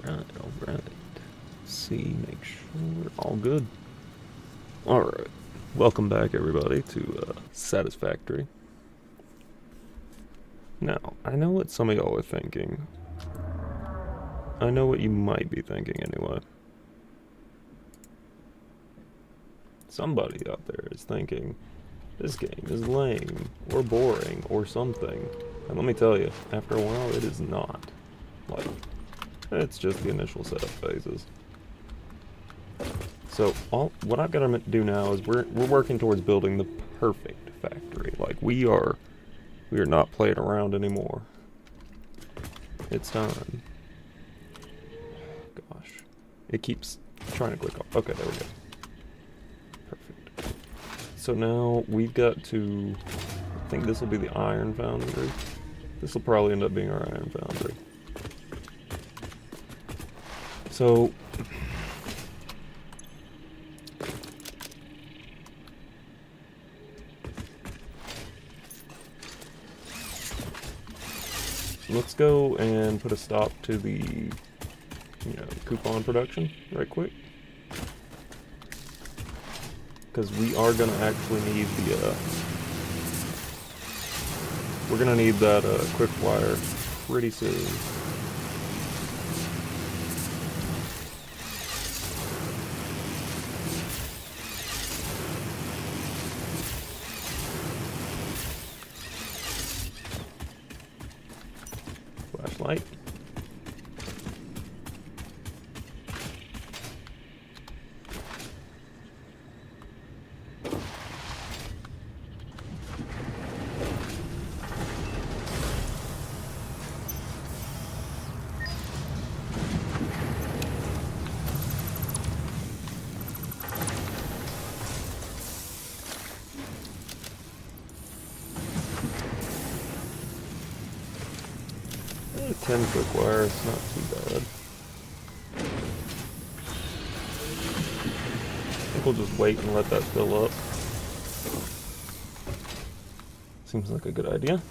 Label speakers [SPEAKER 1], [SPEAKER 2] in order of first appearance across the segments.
[SPEAKER 1] Alright. See, make sure we're all good. Alright. Welcome back, everybody, to Satisfactory. Now, I know what some of y'all are thinking. I know what you might be thinking, anyway. Somebody out there is thinking, this game is lame, or boring, or something. And let me tell you, after a while, it is not. Like, it's just the initial setup phases. So, what I've got to do now is we're working towards building the perfect factory. Like, we are not playing around anymore. It's time. Gosh. It keeps trying to click off. Okay, there we go. Perfect. So now we've got to, I think this will be the iron foundry. This will probably end up being our iron foundry. So, let's go and put a stop to the, coupon production right quick. Because we are going to actually need the, we're going to need that quick wire pretty soon. Flashlight. Eh, 10 quick wire, it's not too bad. I think we'll just wait and let that fill up. Seems like a good idea.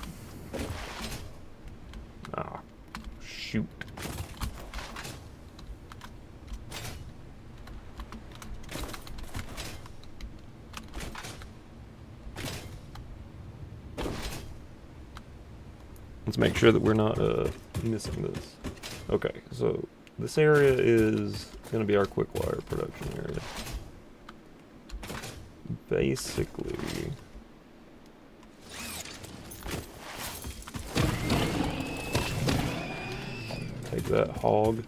[SPEAKER 1] Ah, shoot. Let's make sure that we're not missing this. Okay, so this area is going to be our quick wire production area. Basically, take that hog.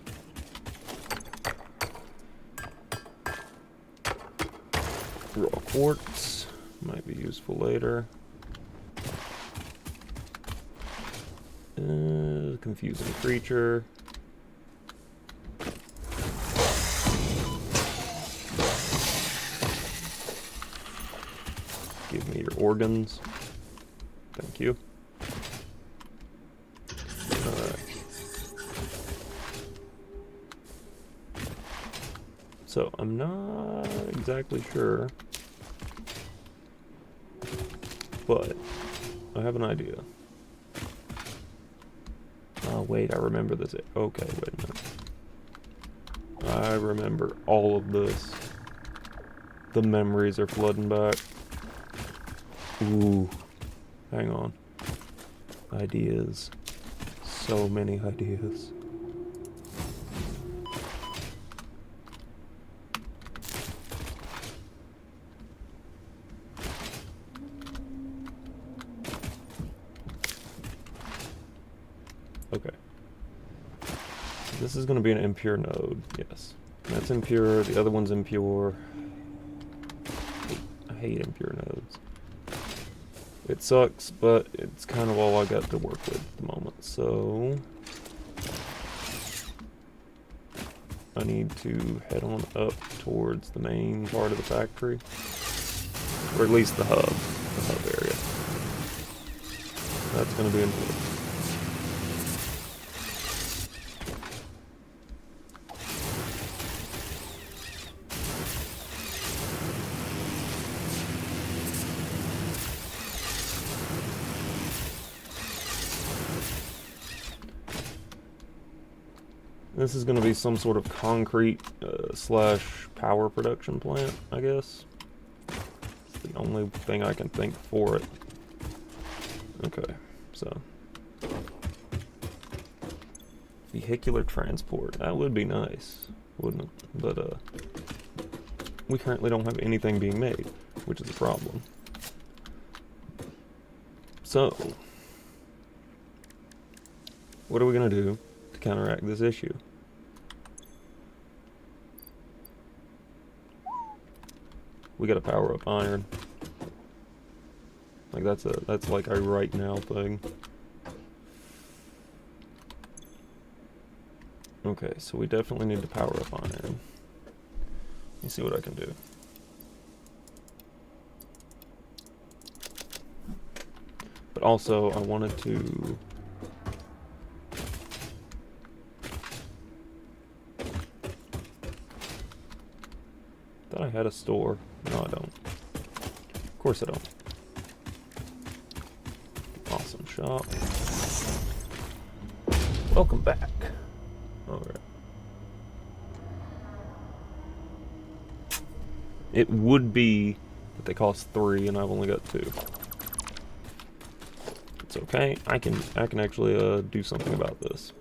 [SPEAKER 1] Raw quartz might be useful later. Confusing creature. Give me your organs. Thank you. Alright. So, I'm not exactly sure, but I have an idea. Oh, wait, I remember this. Okay, wait a minute. I remember all of this. The memories are flooding back. Ooh. Hang on. Ideas. So many ideas. Okay. This is going to be an impure node, yes. That's impure, the other one's impure. I hate impure nodes. It sucks, but it's kind of all I got to work with at the moment, so I need to head on up towards the main part of the factory. Or at least the hub area. That's going to be important. This is going to be some sort of concrete slash power production plant, I guess. It's the only thing I can think for it. Okay, so vehicular transport. That would be nice, wouldn't it? But we currently don't have anything being made, which is a problem. So, what are we going to do to counteract this issue? We got to power up iron. Like that's like a right now thing. Okay, so we definitely need to power up iron. Let me see what I can do. But also, I wanted to... Thought I had a store. No, I don't. Of course I don't. Awesome shop. Welcome back. Alright. It would be that they cost 3 and I've only got 2. It's okay. I can actually do something about this.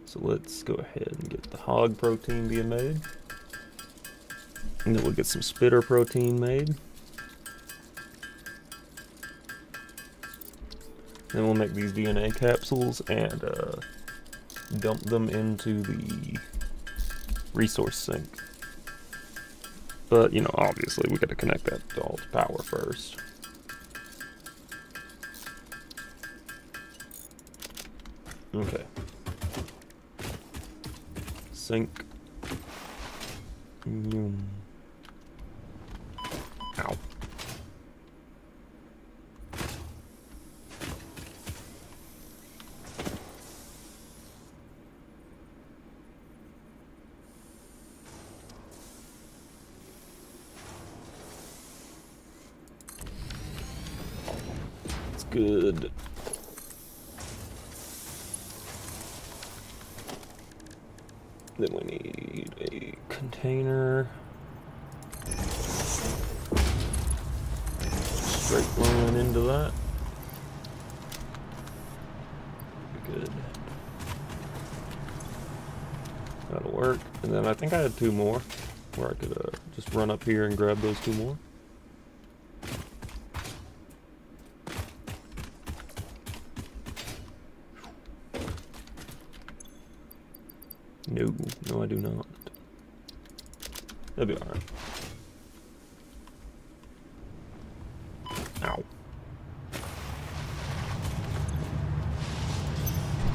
[SPEAKER 1] So let's go ahead and get the hog protein being made. And then we'll get some spitter protein made. Then we'll make these DNA capsules and dump them into the resource sink. But, you know, obviously we gotta connect that to all the power first. Okay. Sink. Ow. It's good. Then we need a container. Straight line into that. Good. That'll work. And then I think I had 2 more where I could just run up here and grab those 2 more. No, I do not. That'll be alright. Ow.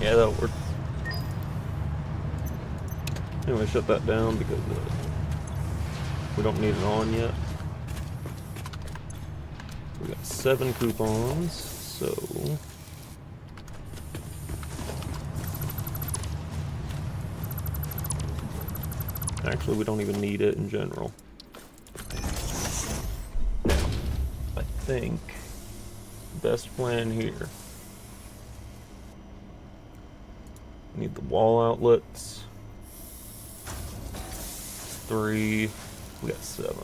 [SPEAKER 1] Yeah, that'll work. Anyway, shut that down because we don't need it on yet. We got 7 coupons, so... Actually, we don't even need it in general. Now, I think best plan here. We need the wall outlets. 3. We got 7.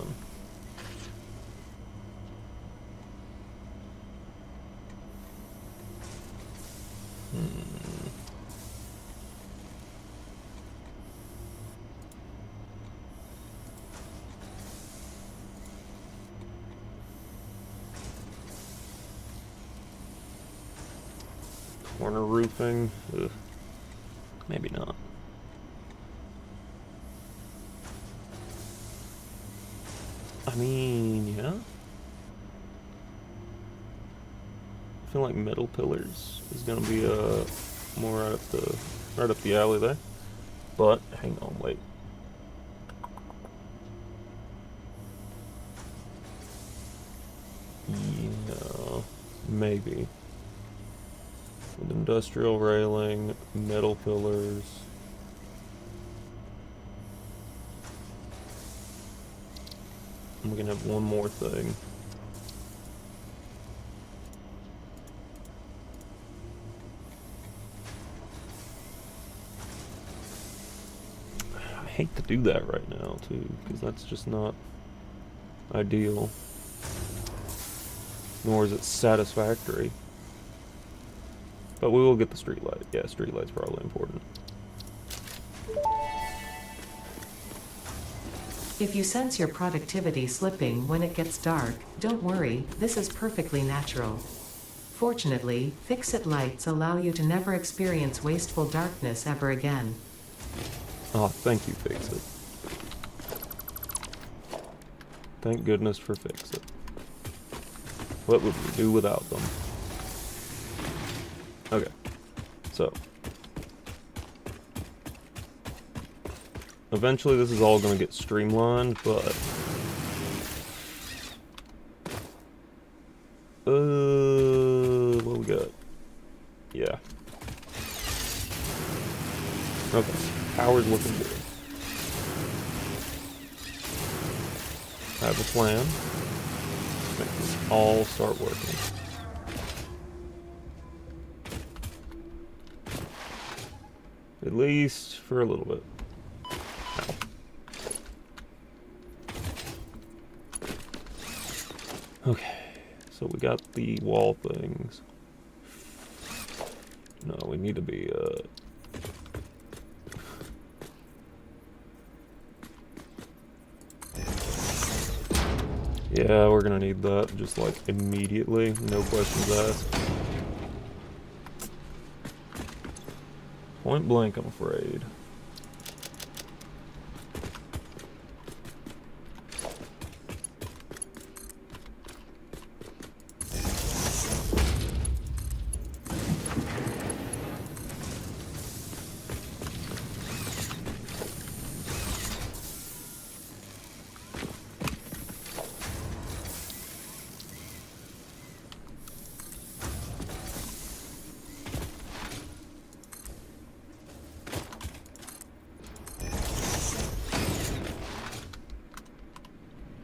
[SPEAKER 1] Corner roofing. Ugh. Maybe not. I mean, yeah. I feel like metal pillars is gonna be more right up the alley there. But hang on, wait. Yeah, maybe. With industrial railing, metal pillars. And we can have one more thing. hate to do that right now, too, because that's just not ideal. Nor is it satisfactory. But we will get the street light. Yeah, street light's probably important.
[SPEAKER 2] If you sense your productivity slipping when it gets dark, don't worry, this is perfectly natural. Fortunately, fix-it lights allow you to never experience wasteful darkness ever again.
[SPEAKER 1] Oh, thank you, Fix-It. Thank goodness for Fix-It. What would we do without them? Okay, so eventually this is all going to get streamlined, but what we got? Yeah. Okay, power's looking good. I have a plan. Make this all start working. At least for a little bit. Ow. Okay, so we got the wall things. No, we need to be, yeah, we're gonna need that, just like immediately, no questions asked. Point blank, I'm afraid.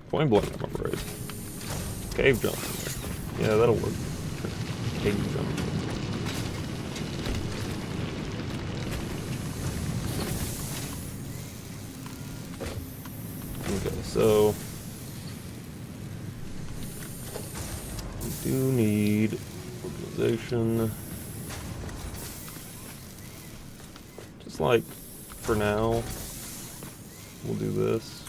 [SPEAKER 1] Point blank, I'm afraid. Cave jump in there. Yeah, that'll work. Cave jump. Okay, so we do need organization. Just like for now, we'll do this.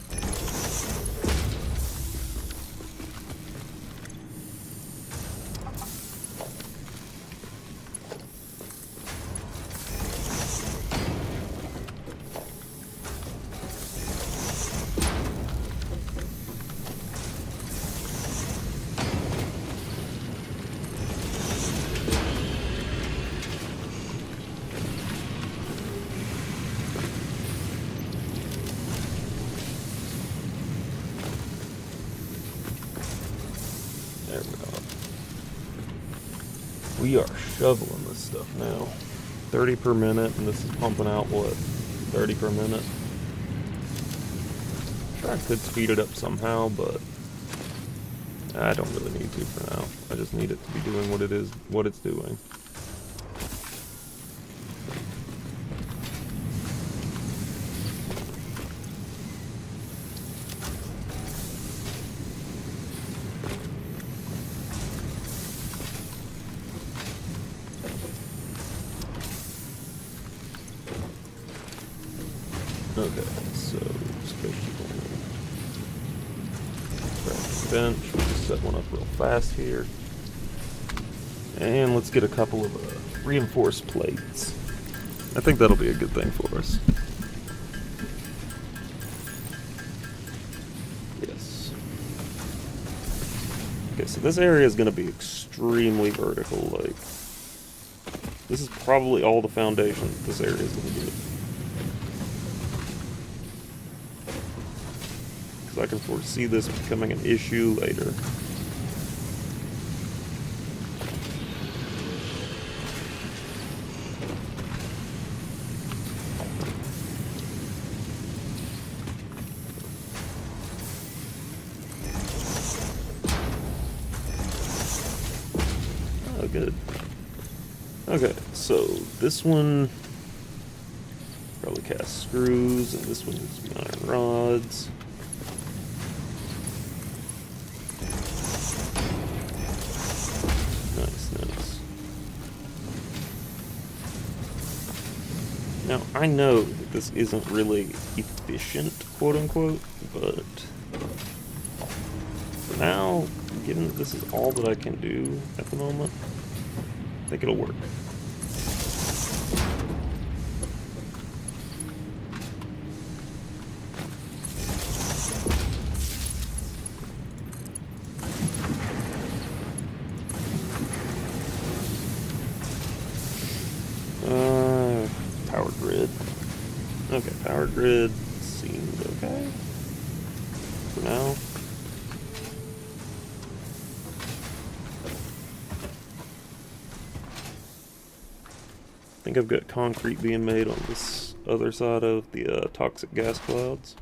[SPEAKER 1] There we go. We are shoveling this stuff now. 30 per minute, and this is pumping out, what, 30 per minute? Sure, I could speed it up somehow, but I don't really need to for now. I just need it to be doing what it's doing. Okay, so bench. We'll just set one up real fast here. And let's get a couple of reinforced plates. I think that'll be a good thing for us. Yes. Okay, so this area is going to be extremely vertical. Like, this is probably all the foundation this area is going to get. I can foresee this becoming an issue later. Oh, good. Okay, so this one probably cast screws, and this one needs to be iron rods. Nice, nice. Now, I know that this isn't really efficient, quote-unquote, but for now, given that this is all that I can do at the moment, I think it'll work. Power grid. Okay, power grid seemed okay for now. I think I've got concrete being made on this other side of the toxic gas clouds.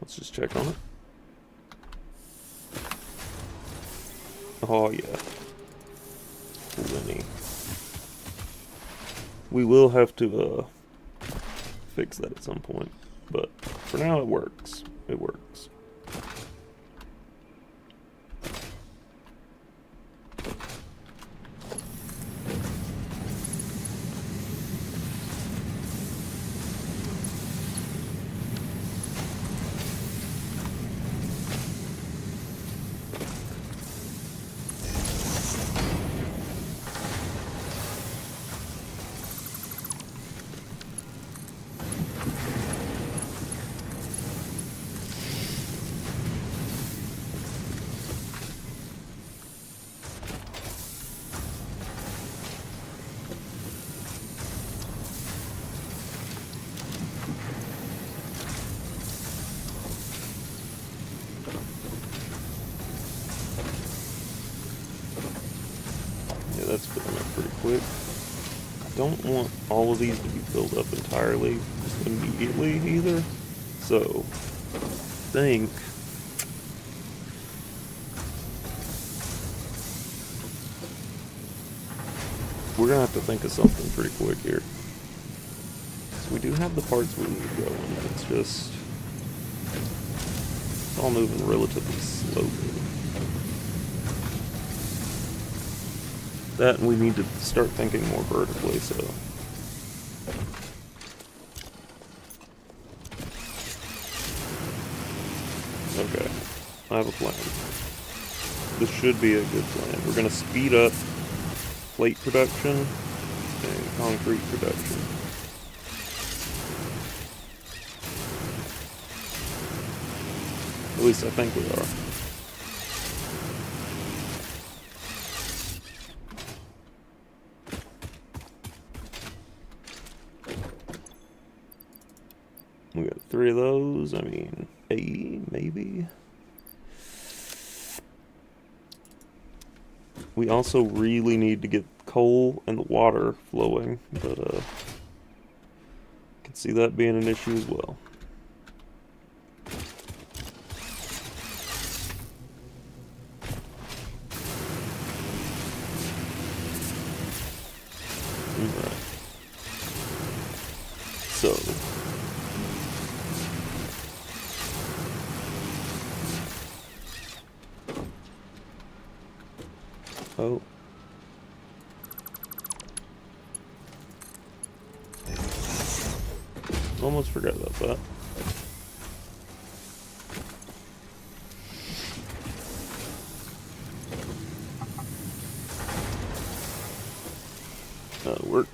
[SPEAKER 1] Let's just check on it. Oh yeah. Plenty. We will have to fix that at some point, but for now it works. It works. That's filling up pretty quick. I don't want all of these to be filled up entirely just immediately either. So, I think we're gonna have to think of something pretty quick here. So we do have the parts we need going. It's just it's all moving relatively slowly. That, and we need to start thinking more vertically, so. Okay, I have a plan. This should be a good plan. We're going to speed up plate production and concrete production. At least I think we are. We got 3 of those. I mean, 8 maybe. We also really need to get coal and the water flowing, but I can see that being an issue as well. Alright. So oh. Almost forgot about that. That'll work.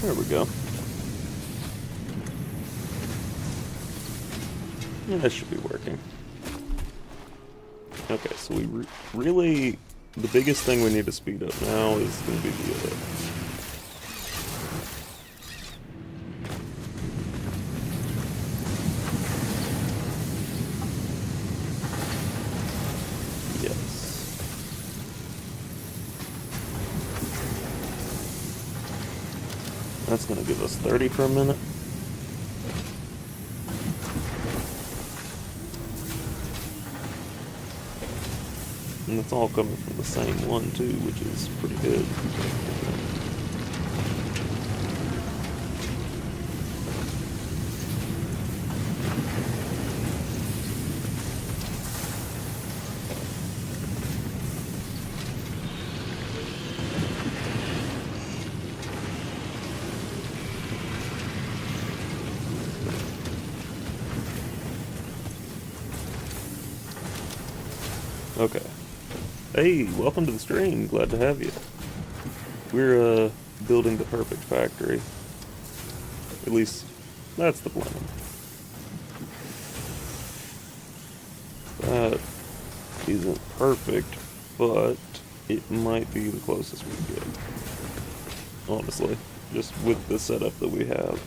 [SPEAKER 1] There we go. Yeah, that should be working. Okay, so we really, the biggest thing we need to speed up now is going to be That's gonna give us 30 for a minute. And it's all coming from the same one too, which is pretty good. Okay. Hey, welcome to the stream. Glad to have you. We're building the perfect factory. At least that's the plan. That isn't perfect, but it might be the closest we get. Honestly, just with the setup that we have.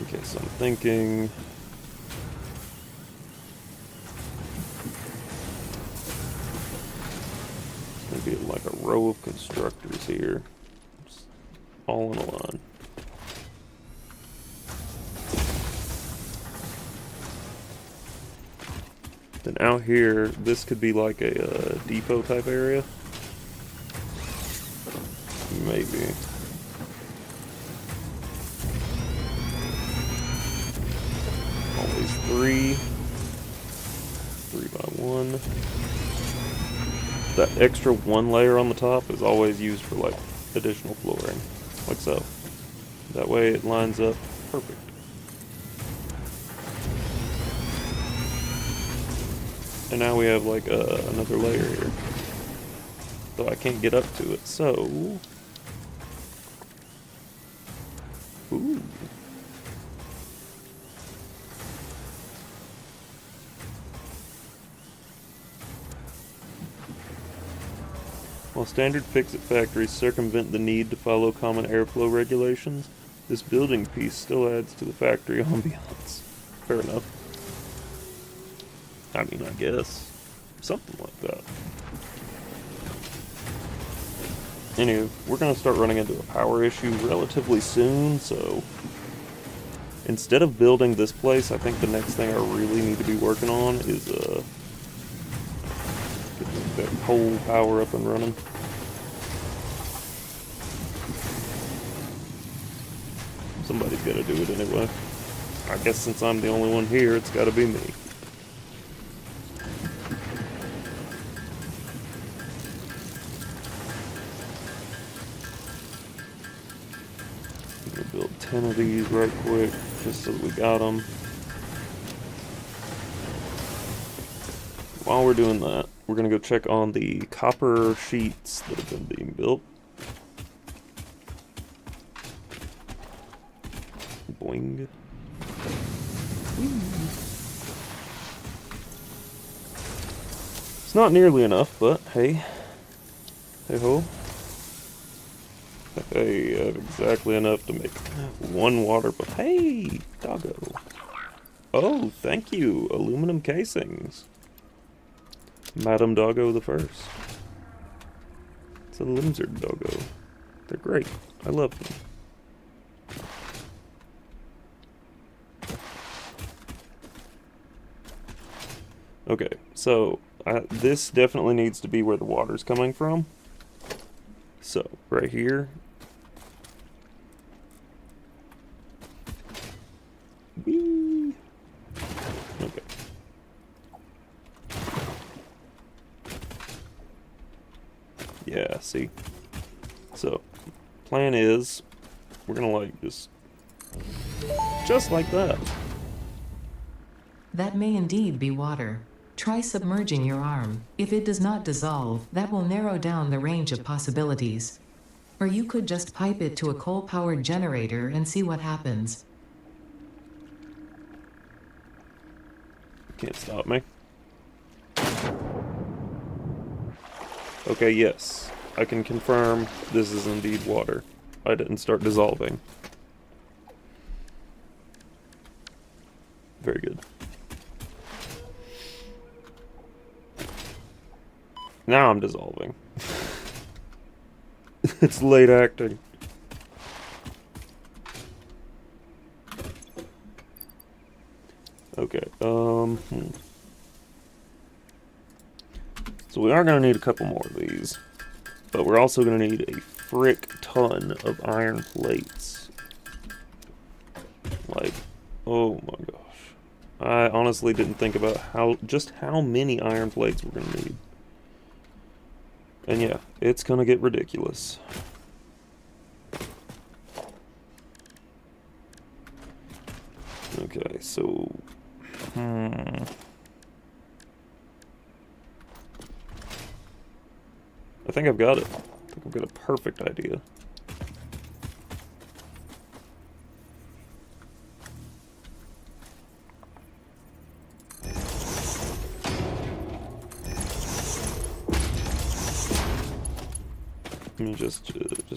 [SPEAKER 1] Okay, so I'm thinking it's gonna be like a row of constructors here, just all in a line. Then out here, this could be like a depot type area. Maybe. Always three by one. That extra one layer on the top is always used for like additional flooring, like so. That way it lines up perfect. And now we have like another layer here. Though I can't get up to it, so... Ooh. While standard fix-it factories circumvent the need to follow common airflow regulations, this building piece still adds to the factory ambiance. Fair enough. I mean, I guess. Something like that. Anyway, we're going to start running into a power issue relatively soon, so... Instead of building this place, I think the next thing I really need to be working on is, getting that coal power up and running. Somebody's got to do it anyway. I guess since I'm the only one here, it's got to be me. I'm gonna build 10 of these right quick, just so that we got them. While we're doing that, we're gonna go check on the copper sheets that have been being built. Boing. It's not nearly enough, but hey. Hey ho. Hey, I have exactly enough to make one water, but hey, doggo. Oh, thank you, aluminum casings. Madam Doggo the First. It's a lizard doggo. They're great. I love them. Okay, so this definitely needs to be where the water's coming from. So, right here. Whee! Okay. Yeah, see? So, plan is, we're gonna like just like that.
[SPEAKER 2] That may indeed be water. Try submerging your arm. If it does not dissolve, that will narrow down the range of possibilities. Or you could just pipe it to a coal-powered generator and see what happens.
[SPEAKER 1] Can't stop me. Okay, yes. I can confirm this is indeed water. I didn't start dissolving. Very good. Now I'm dissolving. It's late acting. Okay, So we are going to need a couple more of these. But we're also going to need a frick ton of iron plates. Like, oh my gosh. I honestly didn't think about just how many iron plates we're going to need. And yeah, it's going to get ridiculous. Okay, so... I think I've got it. I think I've got a perfect idea. Let me just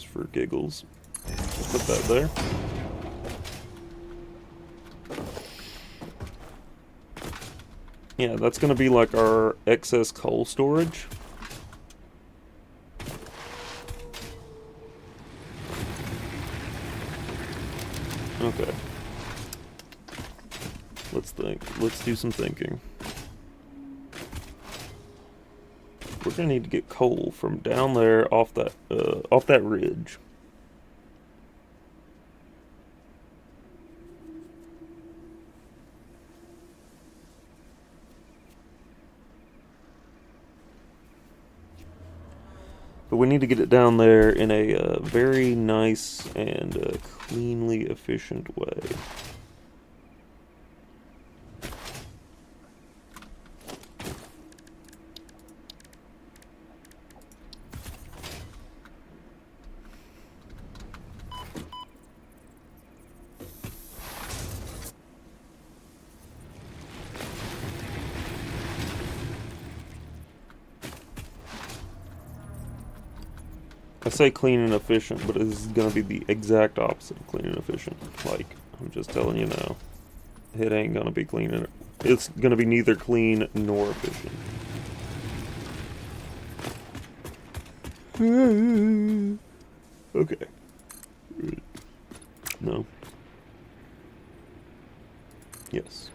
[SPEAKER 1] for giggles, put that there. Yeah, that's gonna be like our excess coal storage. Okay. Let's think. Let's do some thinking. We're gonna need to get coal from down there off that ridge. But we need to get it down there in a very nice and cleanly efficient way. I say clean and efficient, but this is going to be the exact opposite of clean and efficient. Like, I'm just telling you now. It ain't going to be clean and... It's going to be neither clean nor efficient. Okay. No. Yes.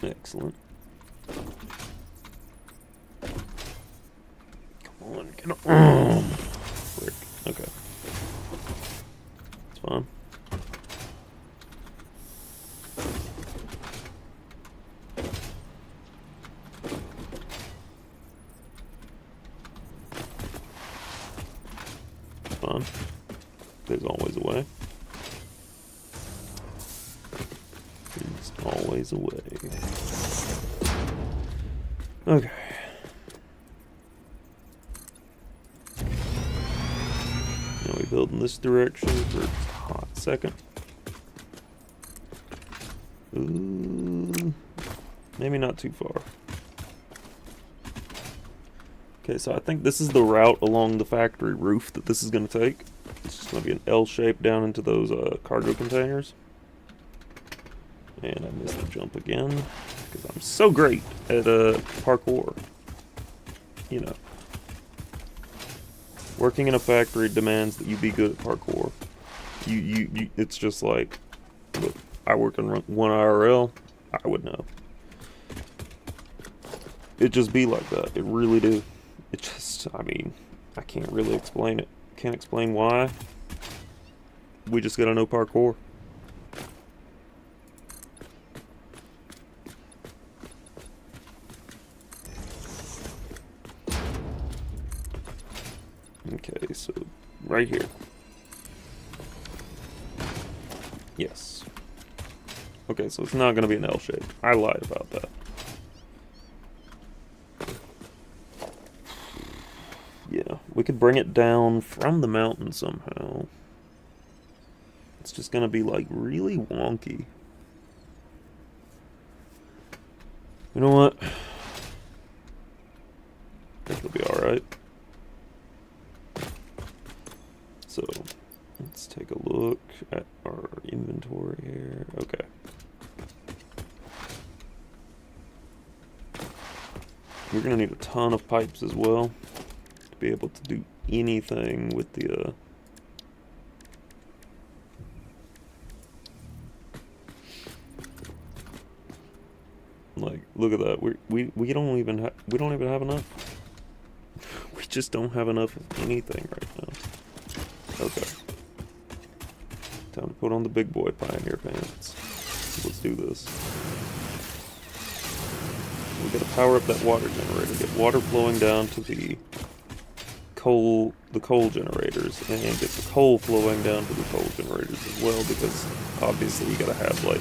[SPEAKER 1] Excellent. Come on, get on. Frick. Okay. It's fine. It's fine. There's always a way. There's always a way. Okay. Now we build in this direction for a hot second. Ooh, maybe not too far. Okay, so I think this is the route along the factory roof that this is going to take. It's just going to be an L shape down into those cargo containers. And I missed the jump again, because I'm so great at parkour. You know. Working in a factory demands that you be good at parkour. It's just like, look, I work in one IRL, I would know. It just be like that, it really do. It just, I mean, I can't really explain it. Can't explain why. We just gotta know parkour. Okay, so right here. Yes. Okay, so it's not going to be an L shape. I lied about that. Yeah, we could bring it down from the mountain somehow. It's just going to be like really wonky. You know what? I think it'll be alright. So, let's take a look at our inventory here. Okay. We're gonna need a ton of pipes as well to be able to do anything with the like, look at that. We don't even have enough. We just don't have enough of anything right now. Okay. Time to put on the big boy pioneer pants. Let's do this. We gotta power up that water generator, get water flowing down to the coal generators, and get the coal flowing down to the coal generators as well, because obviously you gotta have like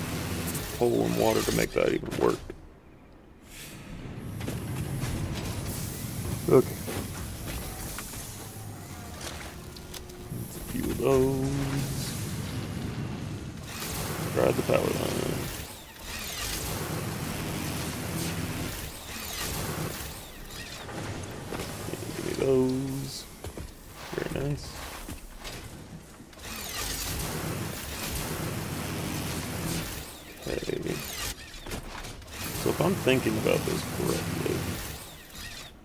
[SPEAKER 1] coal and water to make that even work. Okay. That's a few of those. Ride the power line. Give me those. Very nice. Okay. So if I'm thinking about this correctly,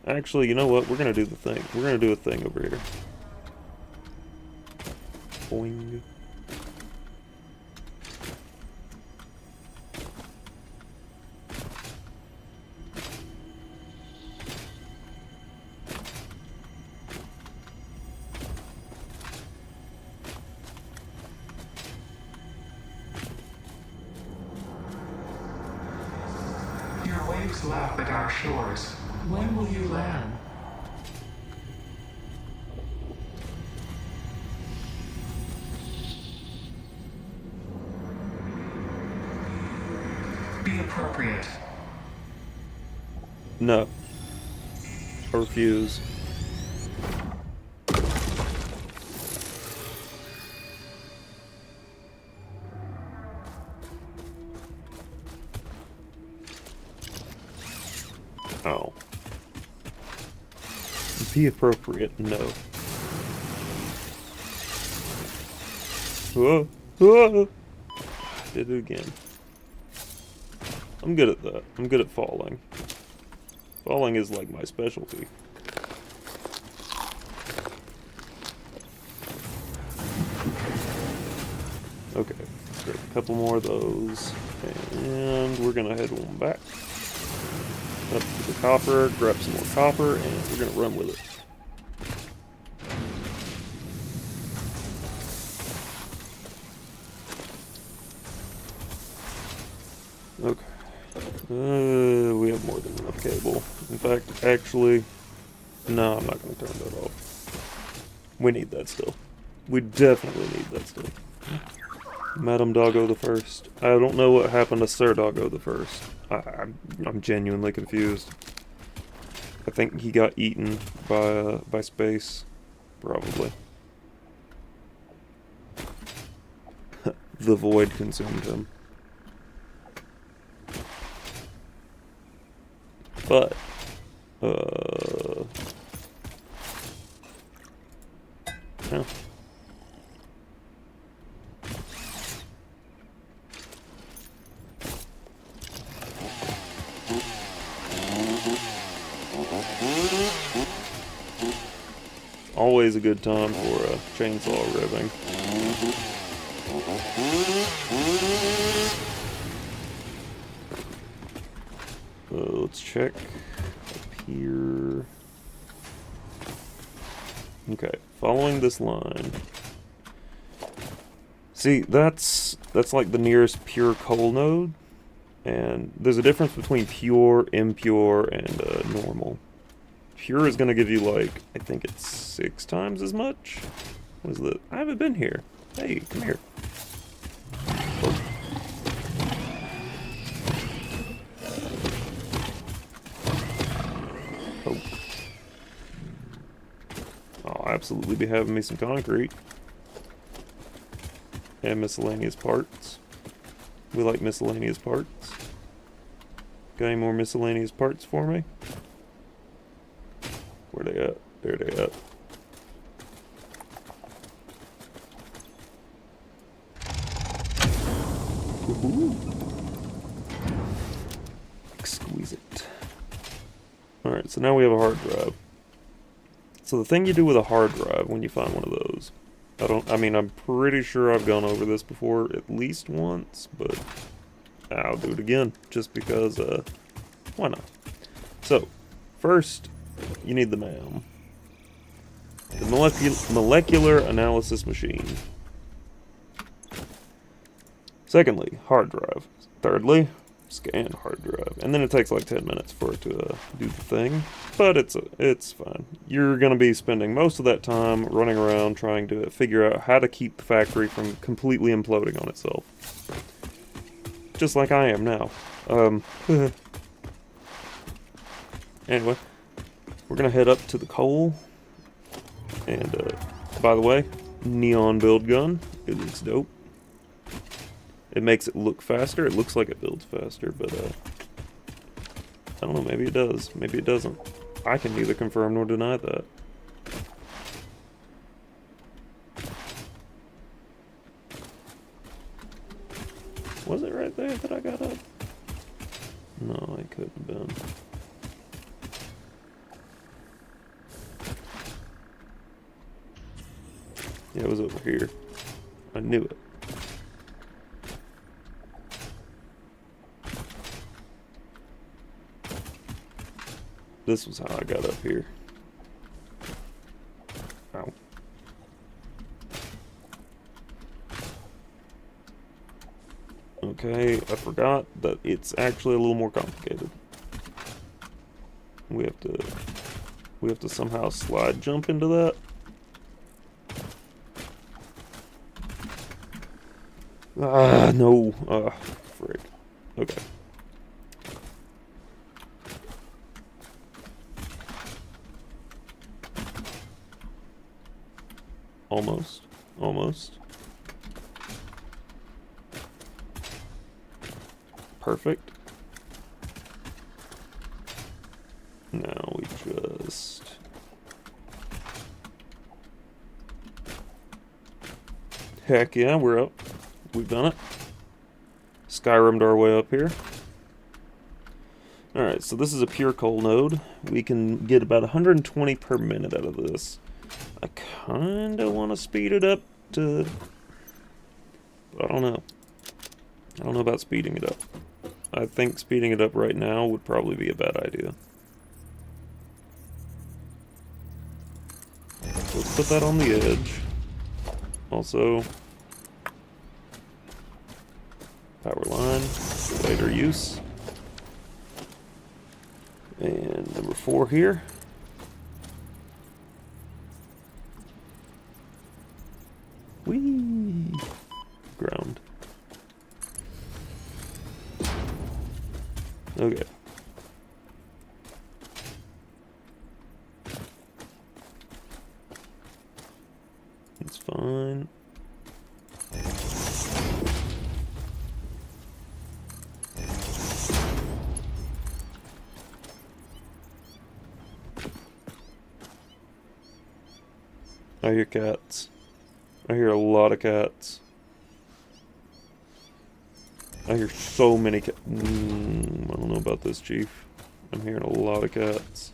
[SPEAKER 1] actually, you know what? We're gonna do the thing. We're gonna do a thing over here. Boing.
[SPEAKER 3] Your waves laugh at our shores.
[SPEAKER 2] When will you land?
[SPEAKER 3] Be appropriate.
[SPEAKER 1] No. I refuse. Oh. Be appropriate, no. Whoa. Whoa. Did it again. I'm good at that. I'm good at falling. Falling is like my specialty. Okay, grab a couple more of those, and we're gonna head on back up to the copper, grab some more copper, and we're gonna run with it. Okay. We have more than enough cable. In fact, actually, no, I'm not going to turn that off. We need that still. We definitely need that still. Madam Doggo the First. I don't know what happened to Sir Doggo the First. I'm genuinely confused. I think he got eaten by space, probably. The void consumed him. But, yeah. Always a good time for a chainsaw ribbing. Let's check up here. Okay, following this line. See, that's like the nearest pure coal node, and there's a difference between pure, impure, and normal. Pure is gonna give you like, I think it's 6 times as much. What is that? I haven't been here. Hey, come here. Oh. Oh. I'll absolutely be having me some concrete. And miscellaneous parts. We like miscellaneous parts. Got any more miscellaneous parts for me? Where they at? There they at. Woohoo! Exquisite. Alright, so now we have a hard drive. So the thing you do with a hard drive when you find one of those, I'm pretty sure I've gone over this before at least once, but I'll do it again, just because, why not? So, first, you need the MAM. The molecular analysis machine. Secondly, hard drive. Thirdly, scan hard drive. And then it takes like 10 minutes for it to do the thing. But it's fine. You're going to be spending most of that time running around trying to figure out how to keep the factory from completely imploding on itself. Just like I am now. Anyway, we're going to head up to the coal. And, by the way, neon build gun. It looks dope. It makes it look faster. It looks like it builds faster, but, I don't know, maybe it does. Maybe it doesn't. I can neither confirm nor deny that. Was it right there that I got up? No, it couldn't have been. Yeah, it was over here. I knew it. This was how I got up here. Ow. Okay, I forgot that it's actually a little more complicated. We have to somehow slide jump into that. Ah, no. Frick. Okay. Almost. Almost. Perfect. Now we just... Heck yeah, we're up. We've done it. Skyrim'd our way up here. Alright, so this is a pure coal node. We can get about 120 per minute out of this. I kinda want to speed it up to... I don't know. I don't know about speeding it up. I think speeding it up right now would probably be a bad idea. Let's put that on the edge. Also... power line for later use. And number 4 here. Whee! Ground. Okay. It's fine. I hear cats. I hear a lot of cats. I hear so many cats. I don't know about this, Chief. I'm hearing a lot of cats.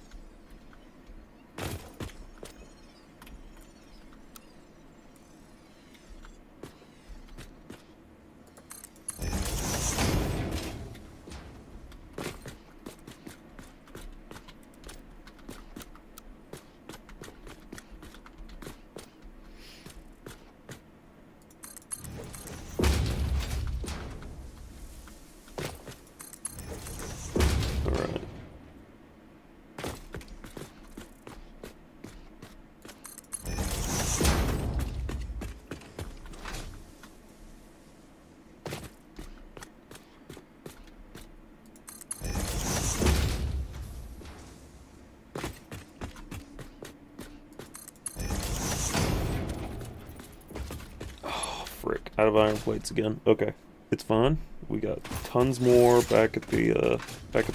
[SPEAKER 1] Out of iron plates again. Okay. It's fine. We got tons more back at the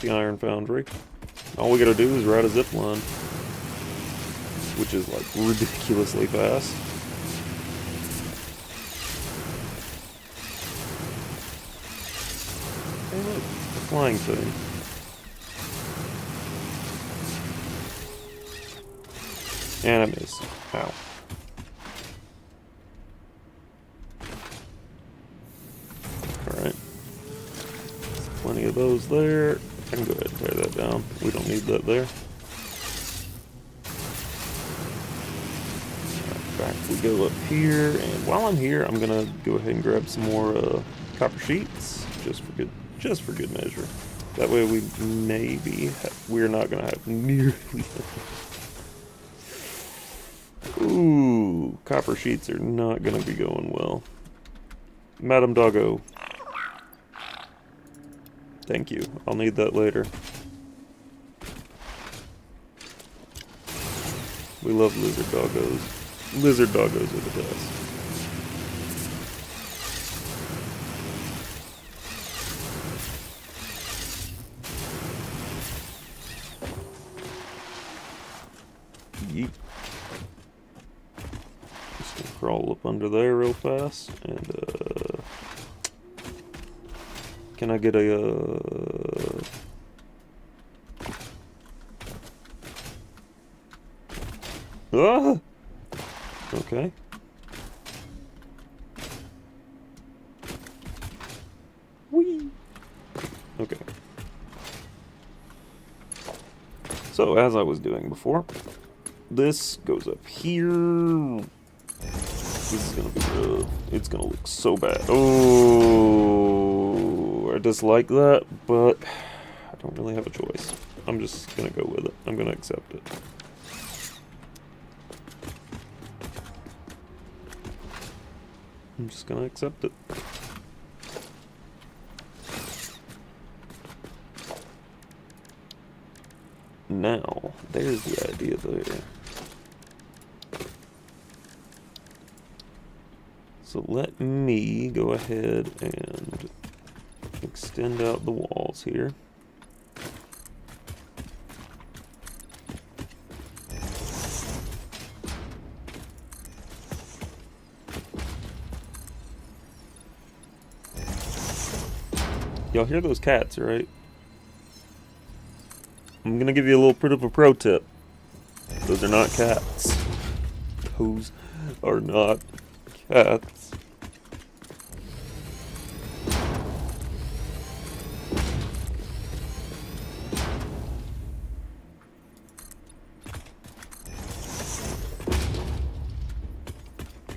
[SPEAKER 1] iron foundry. All we gotta do is ride a zip line, which is like ridiculously fast. Hey look, a flying thing. And I missed. Ow. Alright. Plenty of those there. I can go ahead and tear that down. We don't need that there. Alright, back we go up here. And while I'm here, I'm gonna go ahead and grab some more copper sheets. Just for good measure. That way we're not gonna have nearly Ooh, copper sheets are not gonna be going well. Madam Doggo. Thank you. I'll need that later. We love lizard doggos. Lizard doggos are the best. Yeet. Just gonna crawl up under there real fast and can I get a ah! Okay. Whee! Okay. So, as I was doing before, this goes up here. This is gonna be it's gonna look so bad. Oh, I dislike that, but I don't really have a choice. I'm just gonna go with it. I'm gonna accept it. I'm just gonna accept it. Now, there's the idea there. So let me go ahead and extend out the walls here. Y'all hear those cats, right? I'm gonna give you a little bit of a pro tip. Those are not cats. Those are not cats.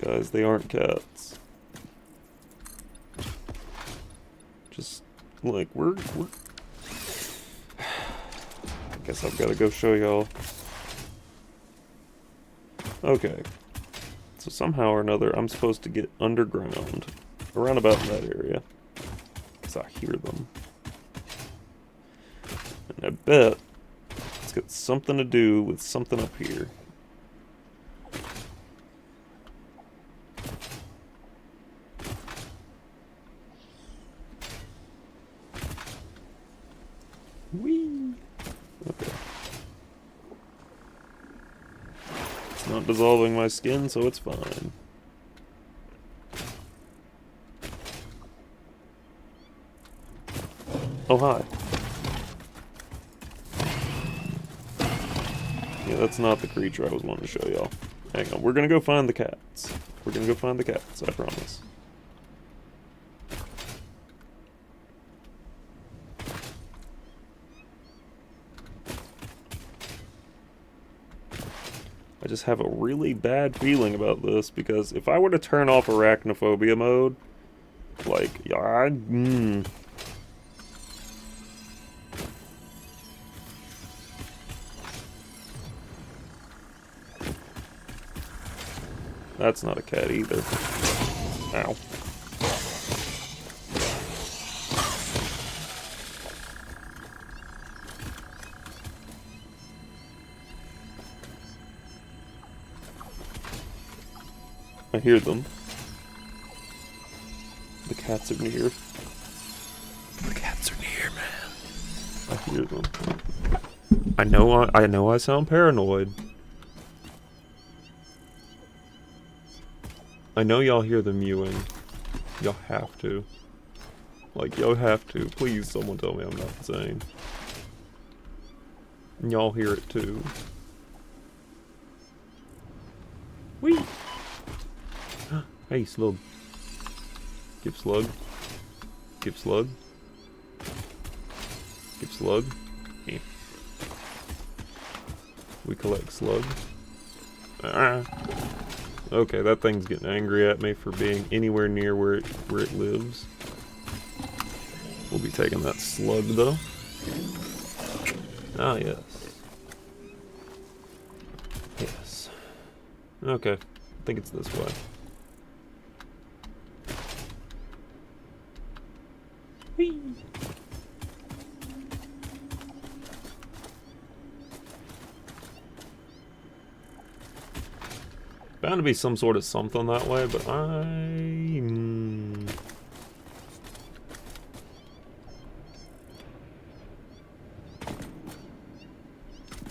[SPEAKER 1] Guys, they aren't cats. Just like we're I guess I've got to go show y'all. Okay. So somehow or another, I'm supposed to get underground, around about in that area, because I hear them. And I bet it's got something to do with something up here. Whee! Okay. It's not dissolving my skin, so it's fine. Oh, hi. Yeah, that's not the creature I was wanting to show y'all. Hang on, we're gonna go find the cats. We're gonna go find the cats, I promise. I just have a really bad feeling about this, because if I were to turn off arachnophobia mode, like, That's not a cat either. Ow. I hear them. The cats are near. The cats are near, man. I hear them. I know I sound paranoid. I know y'all hear them mewing. Y'all have to. Like, y'all have to. Please, someone tell me I'm not insane. And y'all hear it too. Whee! Hey, Slug. Give Slug. Give Slug. Give Slug. Yeah. We collect Slug. Ah. Okay, that thing's getting angry at me for being anywhere near where it lives. We'll be taking that Slug though. Ah, yes. Yes. Okay, I think it's this way. Whee! Bound to be some sort of something that way, but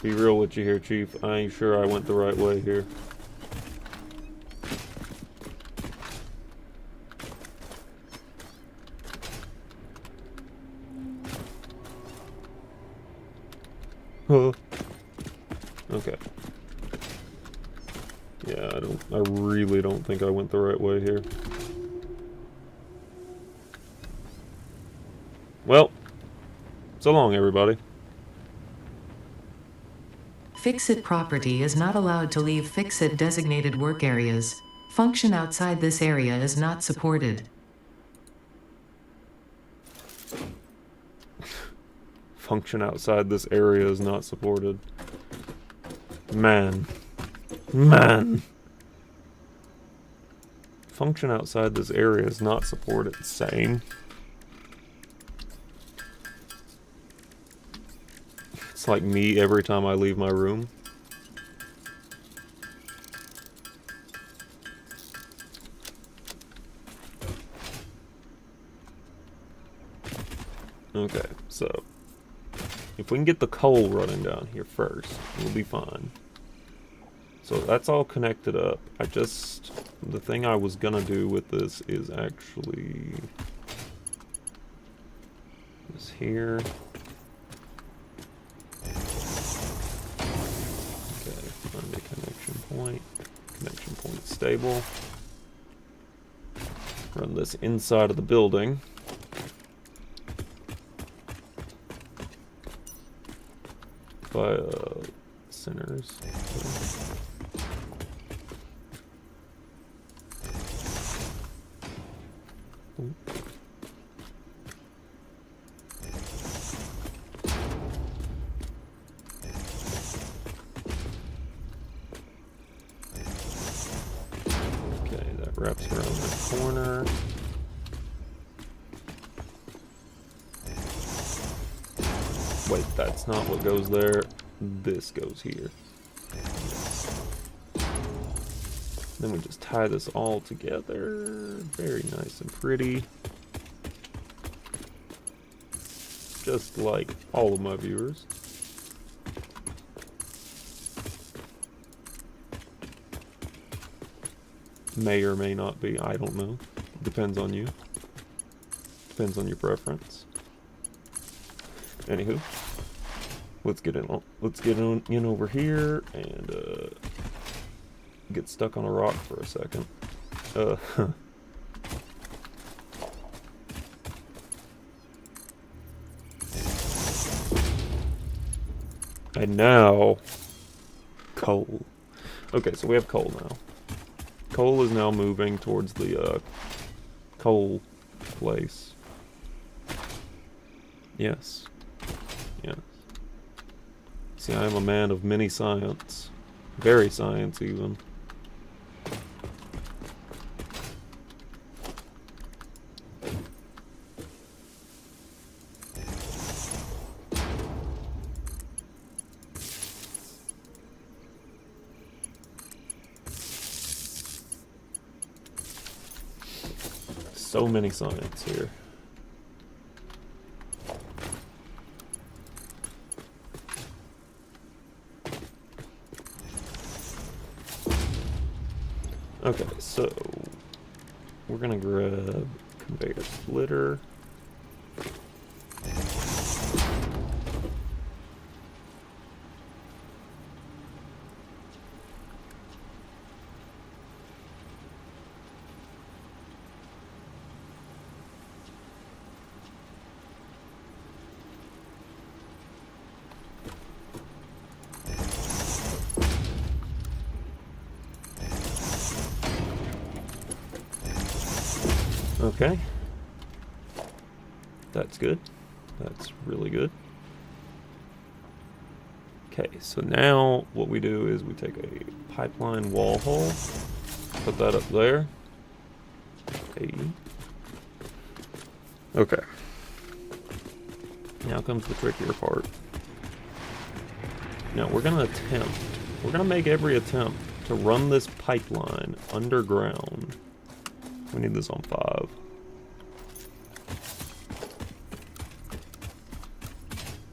[SPEAKER 1] be real with you here, Chief. I ain't sure I went the right way here. Huh. Okay. Yeah, I really don't think I went the right way here. Well, so long, everybody.
[SPEAKER 2] Fix-It property is not allowed to leave Fix-It designated work areas. Function outside this area is not supported.
[SPEAKER 1] Function outside this area is not supported. Man. Man. Function outside this area is not supported. Same. It's like me every time I leave my room. Okay, so if we can get the coal running down here first, we'll be fine. So that's all connected up. The thing I was gonna do with this is actually this here. Okay, find a connection point. Connection point stable. Run this inside of the building. By centers. Okay, that wraps around that corner. Wait, that's not what goes there. This goes here. Then we just tie this all together. Very nice and pretty. Just like all of my viewers. May or may not be, I don't know. Depends on you. Depends on your preference. Anywho, let's get in. Let's get in over here and get stuck on a rock for a second. And now, coal. Okay, so we have coal now. Coal is now moving towards the coal place. Yes. Yes. See, I am a man of many science. Very science, even. so many science here. Okay, so we're gonna grab conveyor splitter. Okay. That's good. That's really good. Okay, so now what we do is we take a pipeline wall hole, put that up there. Okay. Now comes the trickier part. Now we're gonna make every attempt to run this pipeline underground. We need this on 5.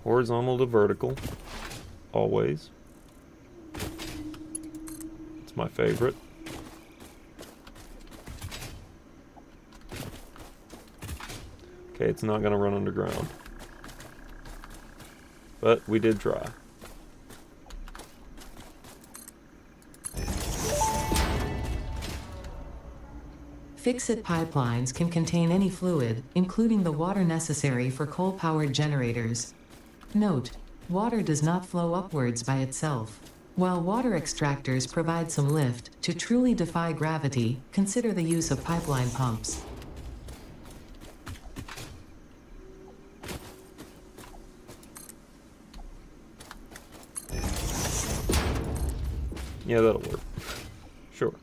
[SPEAKER 1] Horizontal to vertical. Always. It's my favorite. Okay, it's not gonna run underground. But we did try.
[SPEAKER 2] Fix-it pipelines can contain any fluid, including the water necessary for coal-powered generators. Note: water does not flow upwards by itself. While water extractors provide some lift, to truly defy gravity, consider the use of pipeline pumps.
[SPEAKER 1] Yeah, that'll work. Sure.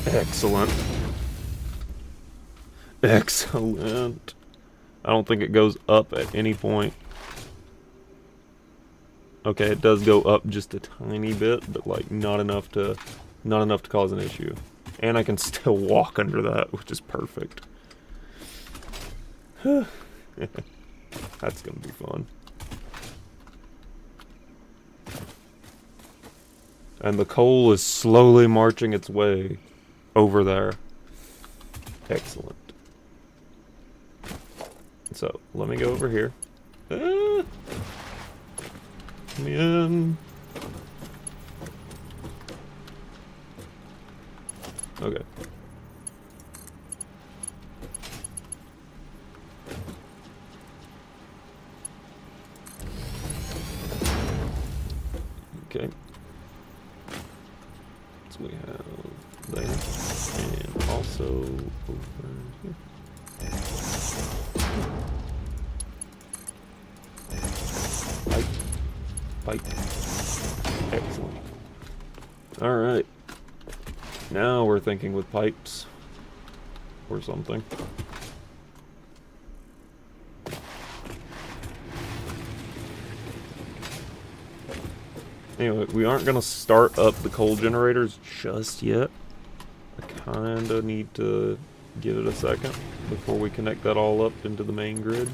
[SPEAKER 1] Excellent. Excellent. I don't think it goes up at any point. Okay, it does go up just a tiny bit, but like not enough to cause an issue. And I can still walk under that, which is perfect. That's gonna be fun. And the coal is slowly marching its way over there. Excellent. So, let me go over here. Let me in. Okay. Okay. So we have there, and also over here. Pipe. Excellent. Alright. Now we're thinking with pipes. Or something. Anyway, we aren't going to start up the coal generators just yet. I kind of need to give it a second before we connect that all up into the main grid.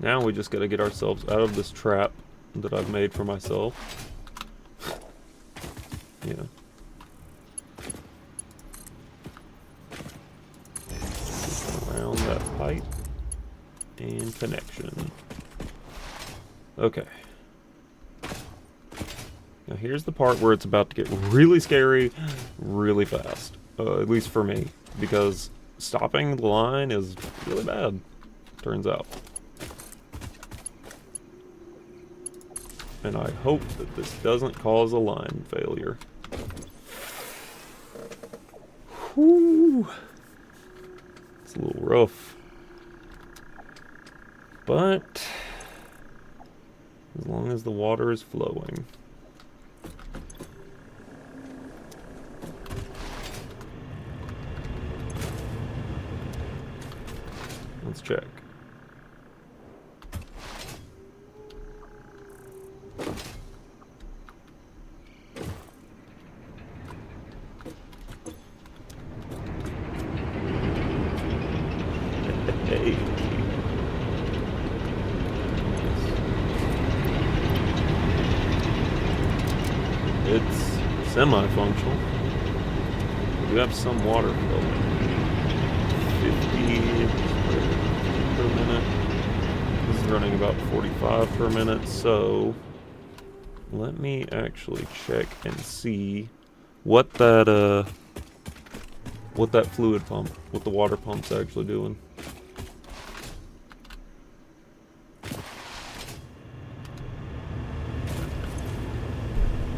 [SPEAKER 1] Now we just gotta get ourselves out of this trap that I've made for myself. Yeah. Around that pipe and connection. Okay. Now here's the part where it's about to get really scary really fast. At least for me. Because stopping the line is really bad, turns out. And I hope that this doesn't cause a line failure. Whew. It's a little rough. But as long as the water is flowing. Let's check. Hey. It's semi-functional. We do have some water flowing. 50 per minute. This is running about 45 per minute, so let me actually check and see what that fluid pump, what the water pump's actually doing.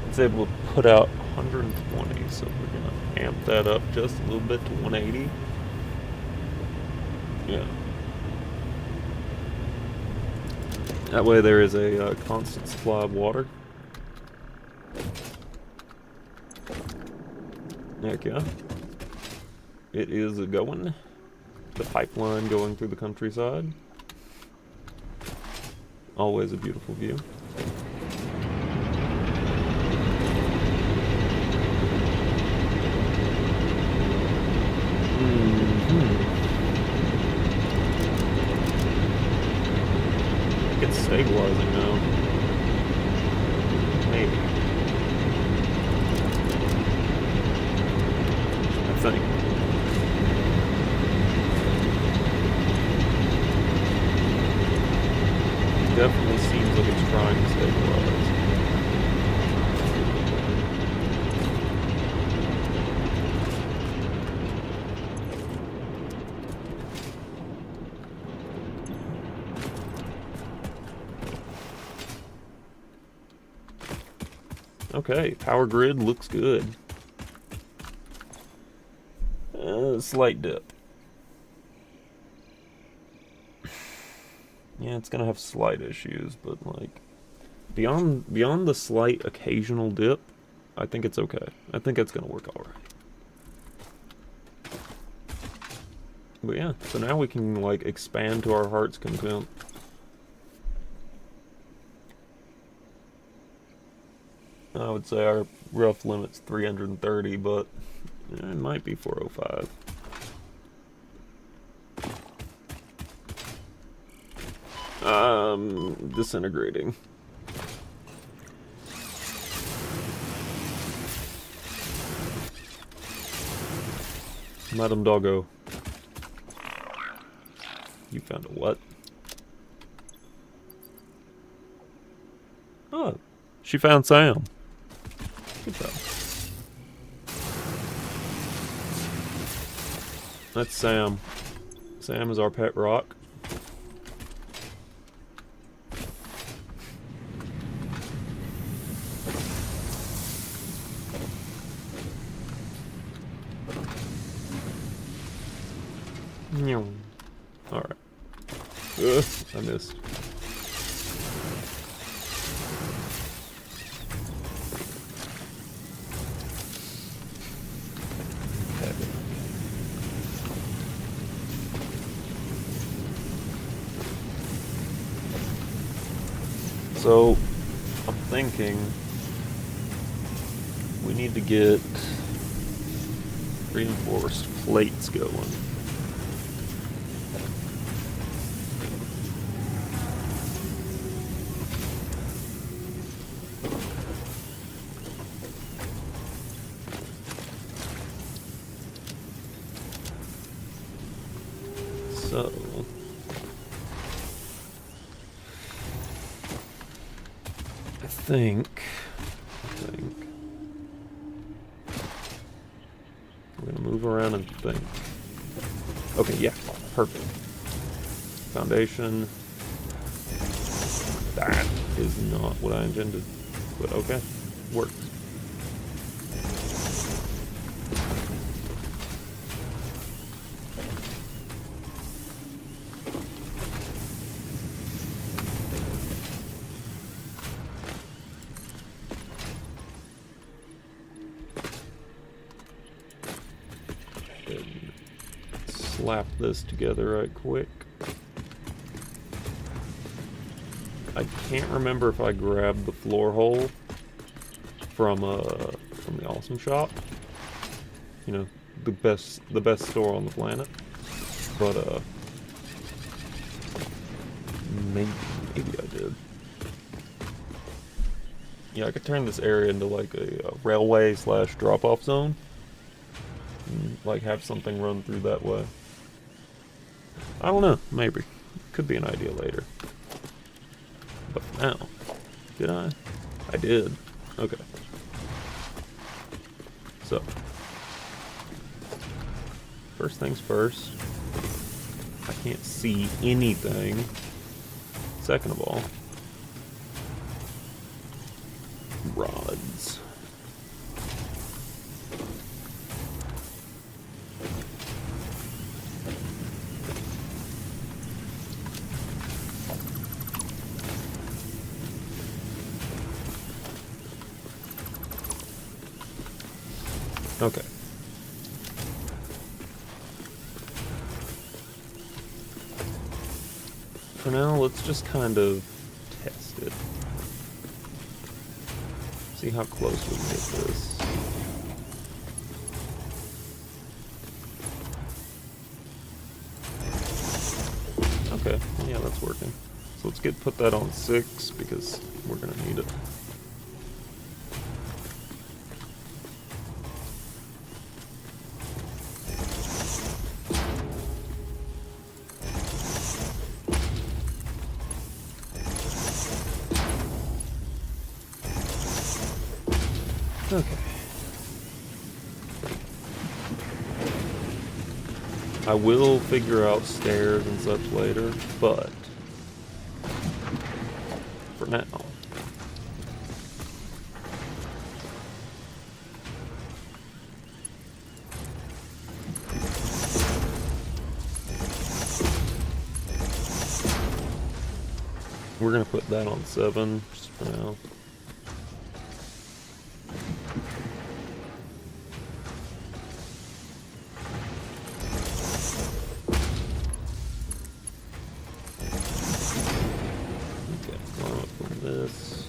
[SPEAKER 1] It's able to put out 120, so we're gonna amp that up just a little bit to 180. Yeah. That way there is a constant supply of water. Heck yeah. It is going. The pipeline going through the countryside. Always a beautiful view. It's stabilizing now. Maybe. I think. Definitely seems like it's trying to stabilize. Okay, power grid looks good. Slight dip. Yeah, it's gonna have slight issues, but like beyond the slight occasional dip, I think it's okay. I think it's gonna work alright. But yeah, so now we can like expand to our heart's content. I would say our rough limit's 330, but it might be 405. Disintegrating. Madam Doggo. You found a what? Oh, she found Sam. Good job. That's Sam. Sam is our pet rock. Alright. I missed. So, I'm thinking we need to get reinforced plates going. So I think we're gonna move around and think. Okay, yeah, perfect. Foundation. That is not what I intended, but okay, works. Slap this together right quick. I can't remember if I grabbed the floor hole from the Awesome Shop. You know, the best store on the planet. But maybe I did. Yeah, I could turn this area into like a railway / drop-off zone. And, like have something run through that way. I don't know, maybe. Could be an idea later. But for now, did I? I did. Okay. So, first things first, I can't see anything. Second of all, rods. Okay. For now, let's just kind of test it. See how close we can get this. Okay, yeah, that's working. So let's put that on 6 because we're gonna need it. Okay. I will figure out stairs and such later, but for now, we're gonna put that on 7 just for now. This.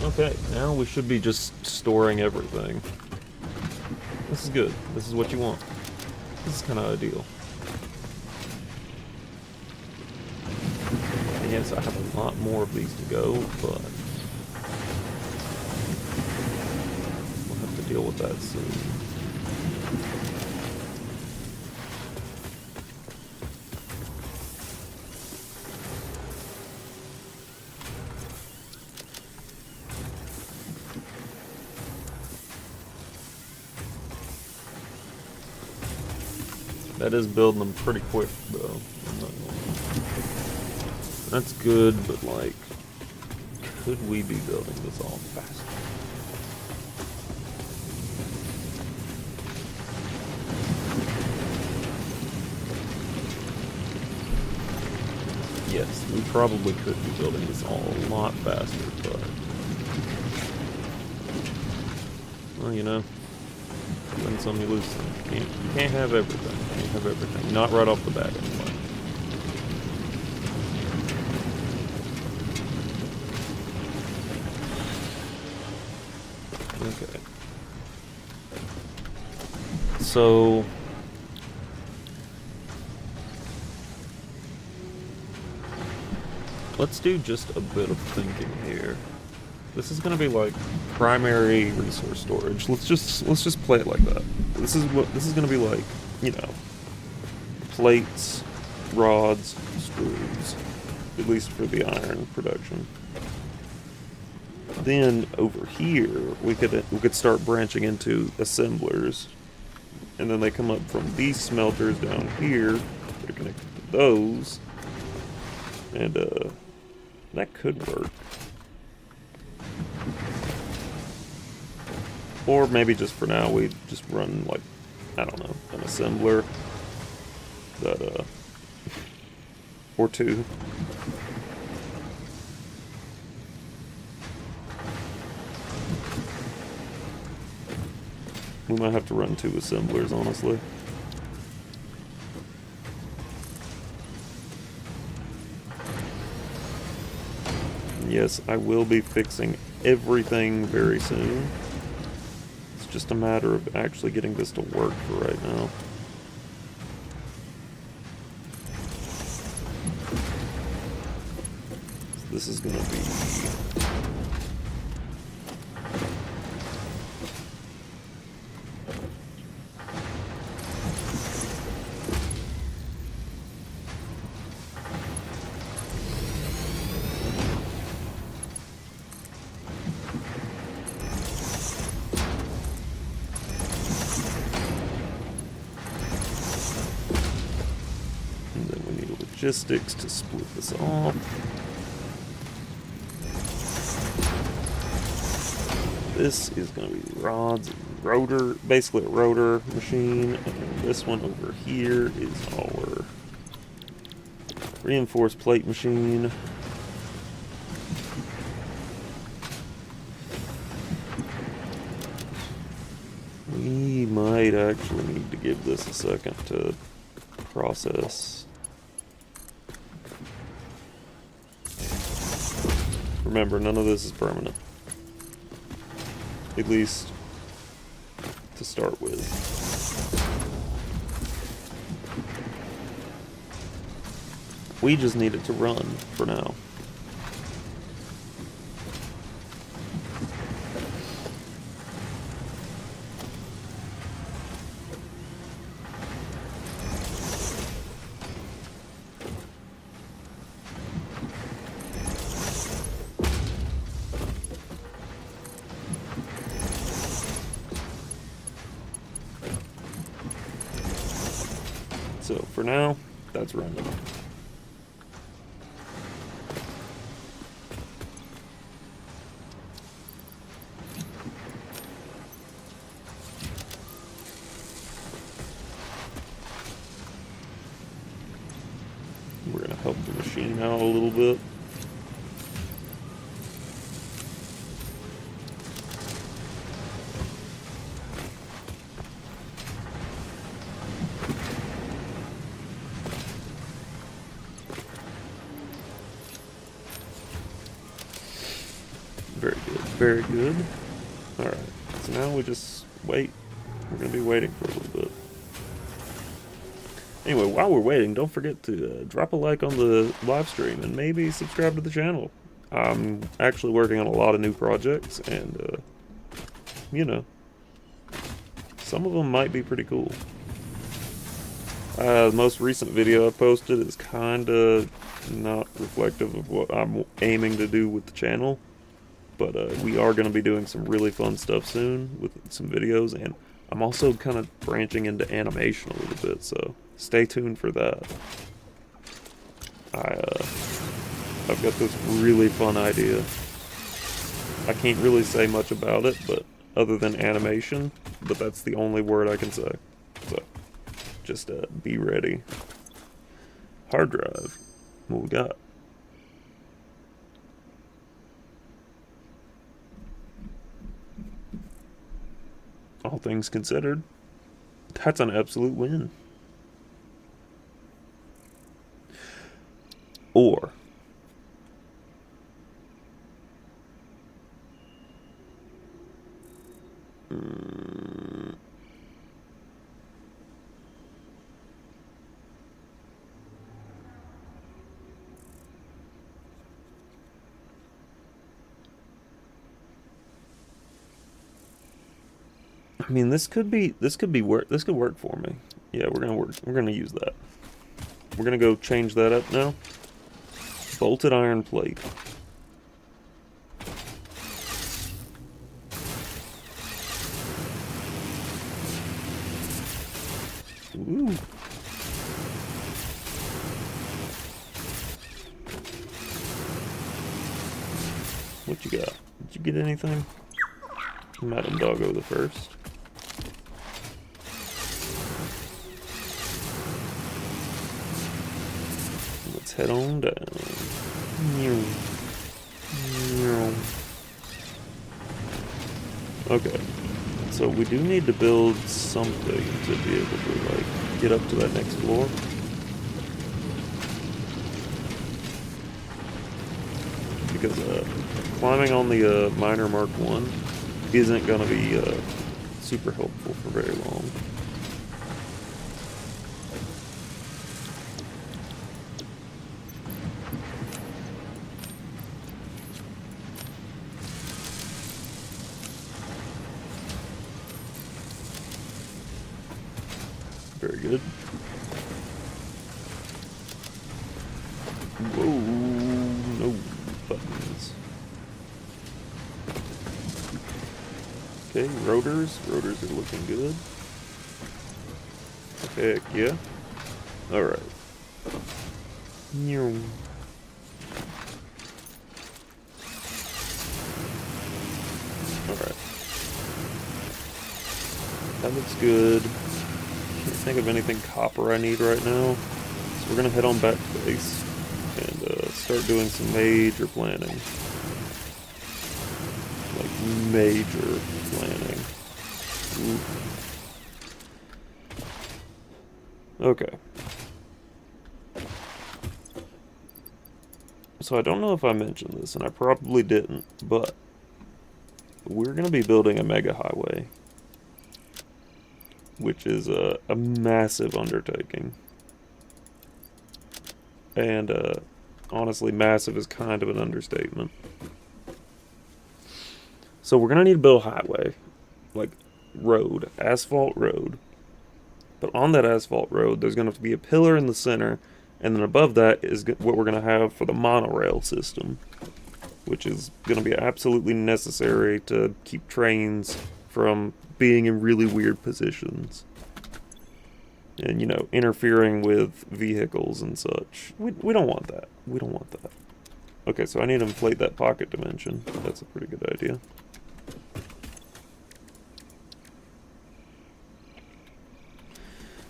[SPEAKER 1] Okay, now we should be just storing everything. This is good. This is what you want. This is kind of ideal. And yes, I have a lot more of these to go, but deal with that soon. That is building them pretty quick, though. I'm not gonna lie. That's good, but like, could we be building this all faster? Yes, we probably could be building this all a lot faster, but well, you know, win some, you lose some. You can't have everything. You can't have everything. Not right off the bat, anyway. Okay. So let's do just a bit of thinking here. This is gonna be like primary resource storage. Let's just play it like that. This is gonna be like, you know, plates, rods, screws, at least for the iron production. Then over here we could start branching into assemblers, and then they come up from these smelters down here. They're connected to those, and that could work. Or maybe just for now we just run like, I don't know, an assembler that or two. We might have to run 2 assemblers, honestly. Yes, I will be fixing everything very soon. It's just a matter of actually getting this to work for right now. So this is gonna be... logistics to split this off. This is going to be rods and rotor, basically a rotor machine, and this one over here is our reinforced plate machine. We might actually need to give this a second to process. Remember, none of this is permanent. At least to start with. We just need it to run for now. So for now, that's running. We're gonna help the machine out a little bit. Very good, very good. Alright, so now we just wait. We're going to be waiting for a little bit. Anyway, while we're waiting, don't forget to drop a like on the live stream and maybe subscribe to the channel. I'm actually working on a lot of new projects, and, you know, some of them might be pretty cool. The most recent video I posted is kind of not reflective of what I'm aiming to do with the channel. But we are going to be doing some really fun stuff soon with some videos, and I'm also kind of branching into animation a little bit, so stay tuned for that. I've got this really fun idea. I can't really say much about it, but other than animation, but that's the only word I can say. So just be ready. Hard drive. What we got? All things considered, that's an absolute win. Or I mean, this could work for me. Yeah, we're gonna use that. We're gonna go change that up now. Bolted iron plate. Ooh. What you got? Did you get anything? Madam Doggo the first. Let's head on down. Okay, so we do need to build something to be able to, like, get up to that next floor. Because climbing on the Miner Mark 1 isn't going to be super helpful for very long. Very good. Whoa, no buttons. Okay, rotors. Rotors are looking good. Heck yeah. Alright. Alright. That looks good. Can't think of anything copper I need right now. So we're gonna head on back to base and start doing some major planning. Like, major planning. Ooh. Okay. So I don't know if I mentioned this, and I probably didn't, but we're going to be building a mega highway, which is a massive undertaking. And honestly, massive is kind of an understatement. So we're going to need to build a highway, like road, asphalt road. But on that asphalt road, there's going to have to be a pillar in the center, and then above that is what we're going to have for the monorail system, which is going to be absolutely necessary to keep trains from being in really weird positions. And, you know, interfering with vehicles and such. We don't want that. We don't want that. Okay, so I need to inflate that pocket dimension. That's a pretty good idea.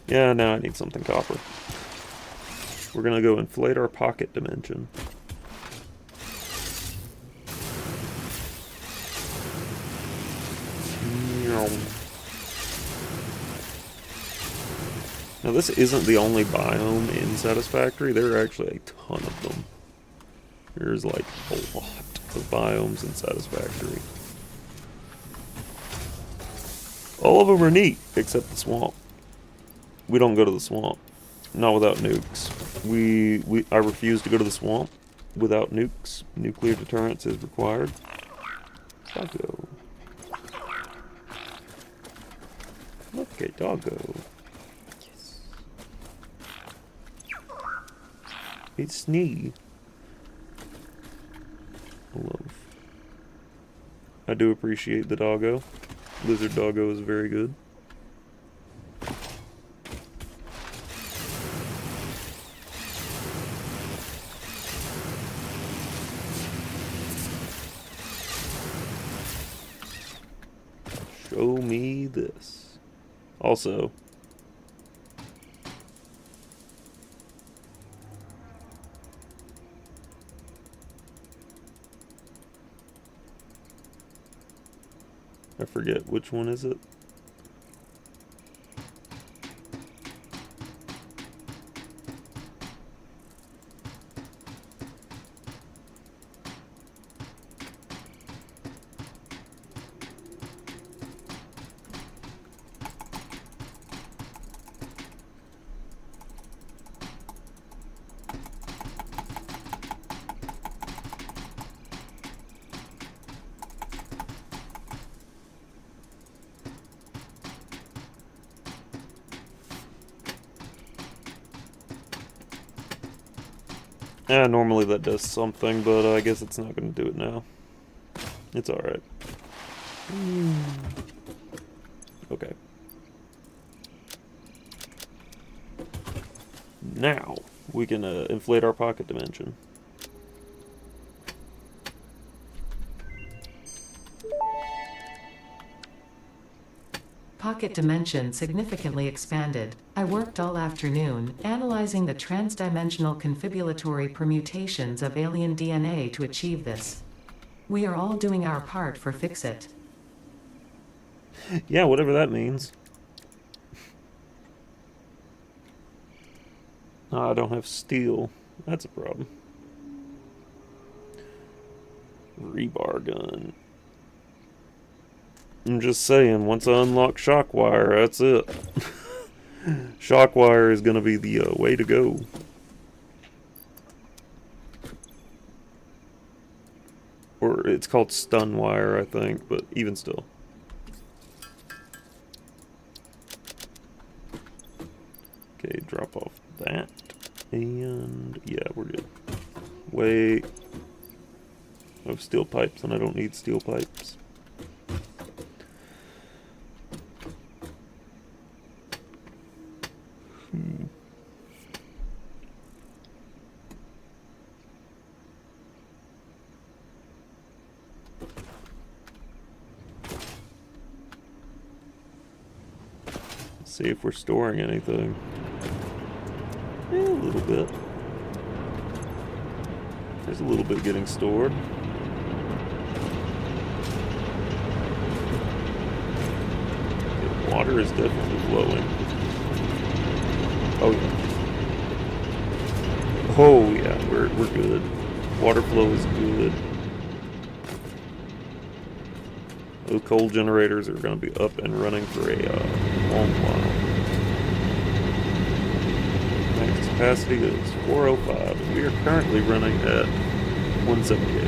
[SPEAKER 1] Yeah, now I need something copper. We're gonna go inflate our pocket dimension. Now this isn't the only biome in Satisfactory. There are actually a ton of them. There's like a lot of biomes in Satisfactory. All of them are neat, except the swamp. We don't go to the swamp. Not without nukes. I refuse to go to the swamp without nukes. Nuclear deterrence is required. Doggo. Look at Doggo. Yes. It's Snee. Love. I do appreciate the Doggo. Lizard Doggo is very good. Show me this. Also, I forget which one is it. Normally that does something, but I guess it's not going to do it now. It's alright. Okay. Now, we can inflate our pocket dimension.
[SPEAKER 2] Pocket dimension significantly expanded. I worked all afternoon, analyzing the transdimensional confibulatory permutations of alien DNA to achieve this. We are all doing our part for Fix-It.
[SPEAKER 1] Yeah, whatever that means. I don't have steel. That's a problem. Rebar gun. I'm just saying, once I unlock Shockwire, that's it. Shockwire is gonna be the way to go. Or it's called Stunwire, I think, but even still. Okay, drop off that. And yeah, we're good. Wait. I have steel pipes and I don't need steel pipes. See if we're storing anything. A little bit. There's a little bit getting stored. Okay, water is definitely flowing. Oh yeah. Oh yeah, we're good. Water flow is good. Those coal generators are going to be up and running for a long while. Max capacity is 405, and we are currently running at 178.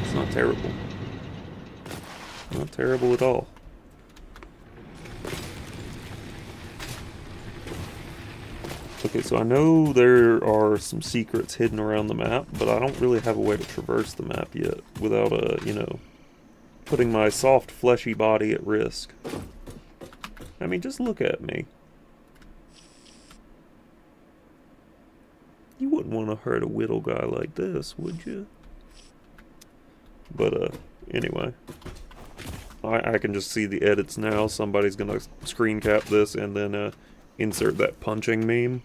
[SPEAKER 1] It's not terrible. Not terrible at all. Okay, so I know there are some secrets hidden around the map, but I don't really have a way to traverse the map yet without, you know, putting my soft, fleshy body at risk. I mean, just look at me. You wouldn't want to hurt a whittle guy like this, would you? But, anyway. I can just see the edits now. Somebody's gonna screen cap this and then, insert that punching meme.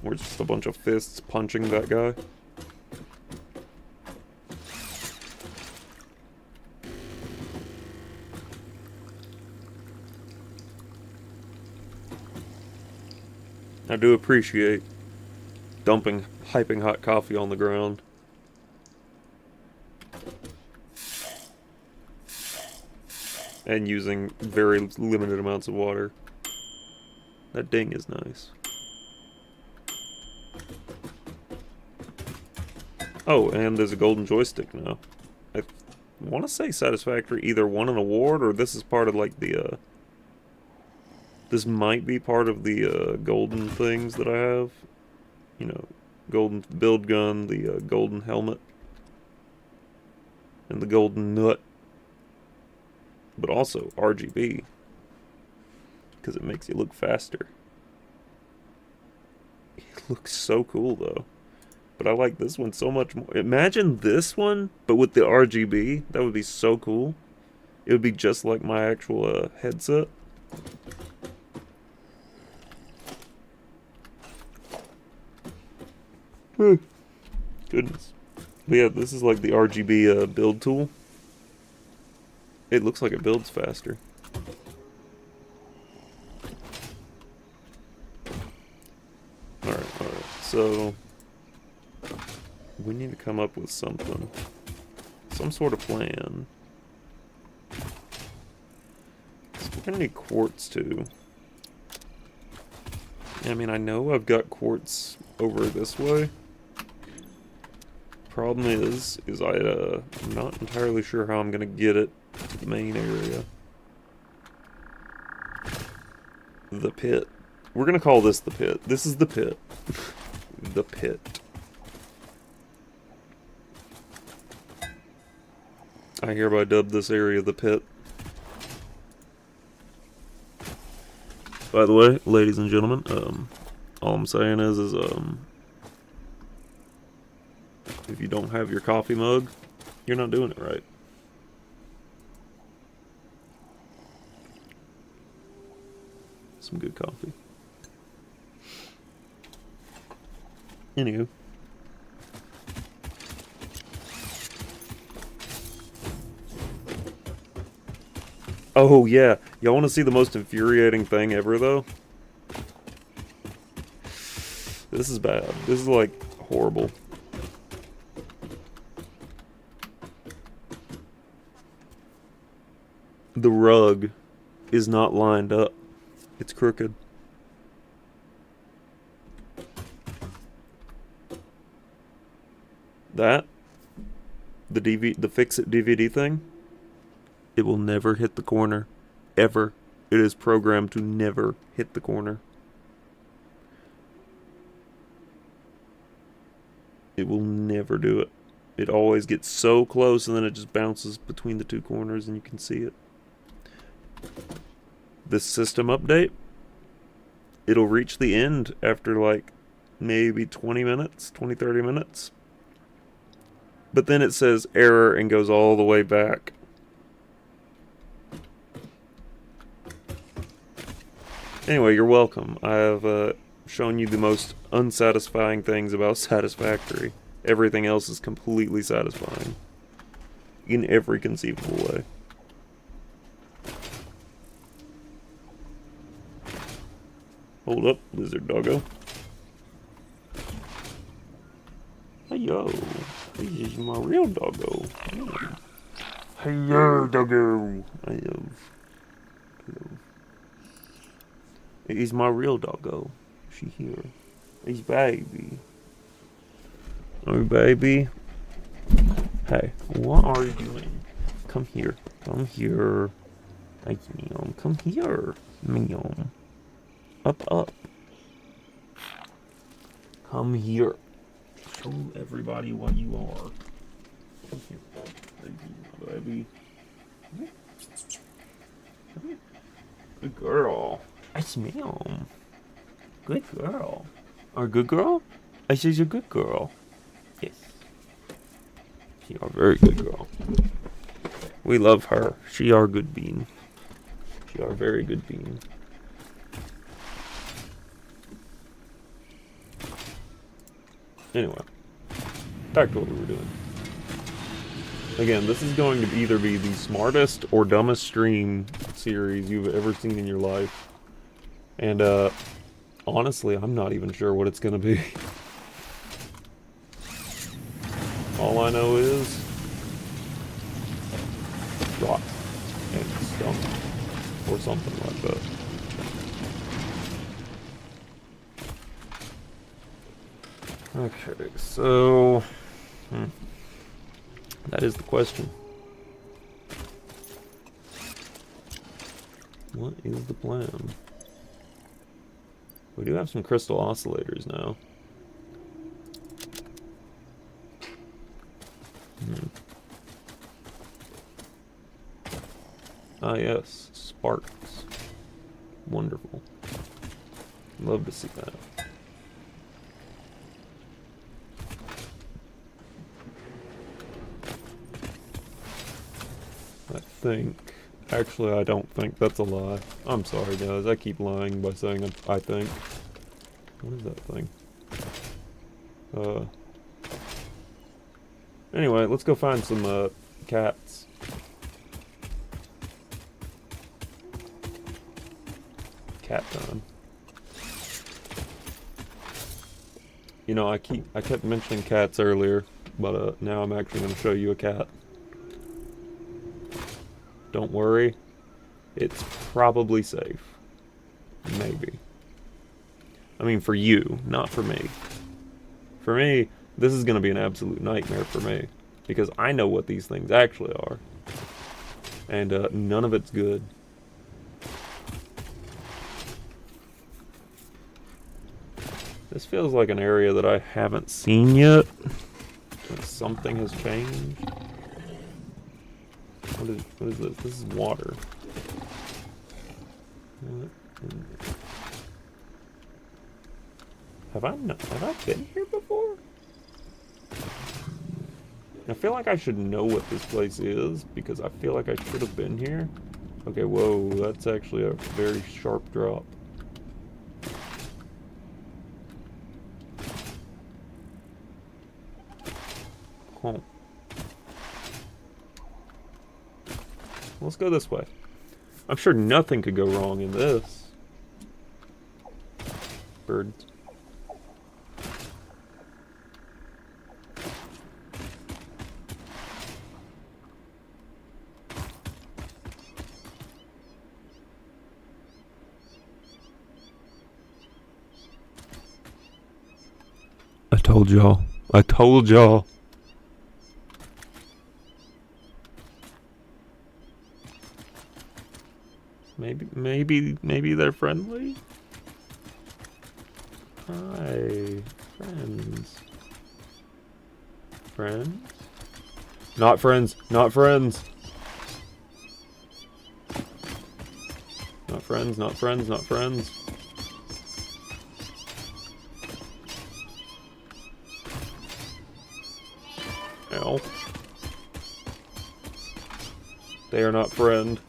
[SPEAKER 1] Or just a bunch of fists punching that guy. I do appreciate hyping hot coffee on the ground. And using very limited amounts of water. That ding is nice. Oh, and there's a golden joystick now. I want to say Satisfactory either won an award or this is part of like the, this might be part of the golden things that I have. You know, golden build gun, the golden helmet, and the golden nut. But also RGB, because it makes you look faster. It looks so cool though. But I like this one so much more. Imagine this one, but with the RGB. That would be so cool. It would be just like my actual headset. Goodness. But yeah, this is like the RGB build tool. It looks like it builds faster. Alright, so we need to come up with something. Some sort of plan. So we're gonna need quartz too. I mean, I know I've got quartz over this way. Problem is I'm not entirely sure how I'm gonna get it to the main area. The pit. We're gonna call this the pit. This is the pit. The pit. I hereby dub this area the pit. By the way, ladies and gentlemen, all I'm saying is if you don't have your coffee mug, you're not doing it right. Some good coffee. Anywho. Oh yeah, y'all want to see the most infuriating thing ever though? This is bad. This is like horrible. The rug is not lined up. It's crooked. That, the Fix-It DVD thing, it will never hit the corner. Ever. It is programmed to never hit the corner. It will never do it. It always gets so close and then it just bounces between the two corners and you can see it. This system update, it'll reach the end after like maybe 20 minutes, 20-30 minutes. But then it says error and goes all the way back. Anyway, you're welcome. I have shown you the most unsatisfying things about Satisfactory. Everything else is completely satisfying. In every conceivable way. Hold up, lizard doggo. Hey yo, this is my real doggo. Hey yo, doggo. Hello. He's my real doggo. She here. He's baby. Oh baby. Hey, what are you doing? Come here. Come here. Hey, meow. Come here. Meow. Up. Come here. Show everybody what you are. Come here. Baby. Come here. Good girl. I smell. Good girl. Are good girl? I say you're a good girl. Yes. She are very good girl. We love her. She are good bean. She are very good bean. Anyway, back to what we were doing. Again, this is going to either be the smartest or dumbest stream series you've ever seen in your life. And, honestly, I'm not even sure what it's gonna be. All I know is rock and stone or something like that. Okay, so that is the question. What is the plan? We do have some crystal oscillators now. Ah yes, sparks. Wonderful. Love to see that. Actually, I don't think that's a lie. I'm sorry, guys. I keep lying by saying I think. What is that thing? Anyway, let's go find some, cats. Cat time. You know, I kept mentioning cats earlier, but, now I'm actually gonna show you a cat. Don't worry, it's probably safe. Maybe. I mean, for you, not for me. For me, this is going to be an absolute nightmare for me. Because I know what these things actually are. And none of it's good. This feels like an area that I haven't seen yet. Like something has changed. What is this? This is water. Have I been here before? I feel like I should know what this place is because I feel like I should have been here. Okay, whoa, that's actually a very sharp drop. Huh. Let's go this way. I'm sure nothing could go wrong in this. Birds. I told y'all. I told y'all. Maybe they're friendly? Hi, friends. Friends? Not friends, not friends. Not friends, not friends, not friends. Ow. They are not friend.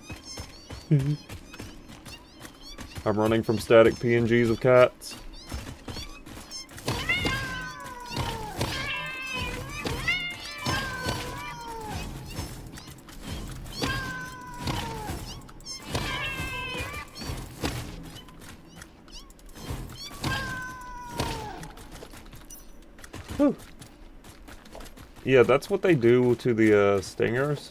[SPEAKER 1] I'm running from static PNGs of cats. Whew. Yeah, that's what they do to the stingers.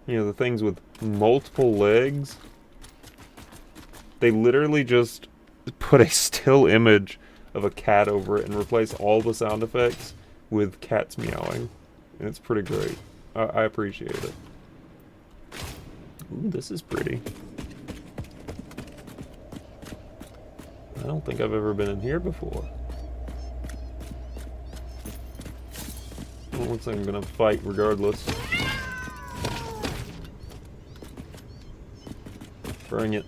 [SPEAKER 1] You know, the things with multiple legs. They literally just put a still image of a cat over it and replace all the sound effects with cats meowing. And it's pretty great. I appreciate it. Ooh, this is pretty. I don't think I've ever been in here before. Well, it looks like I'm gonna fight regardless. Bring it.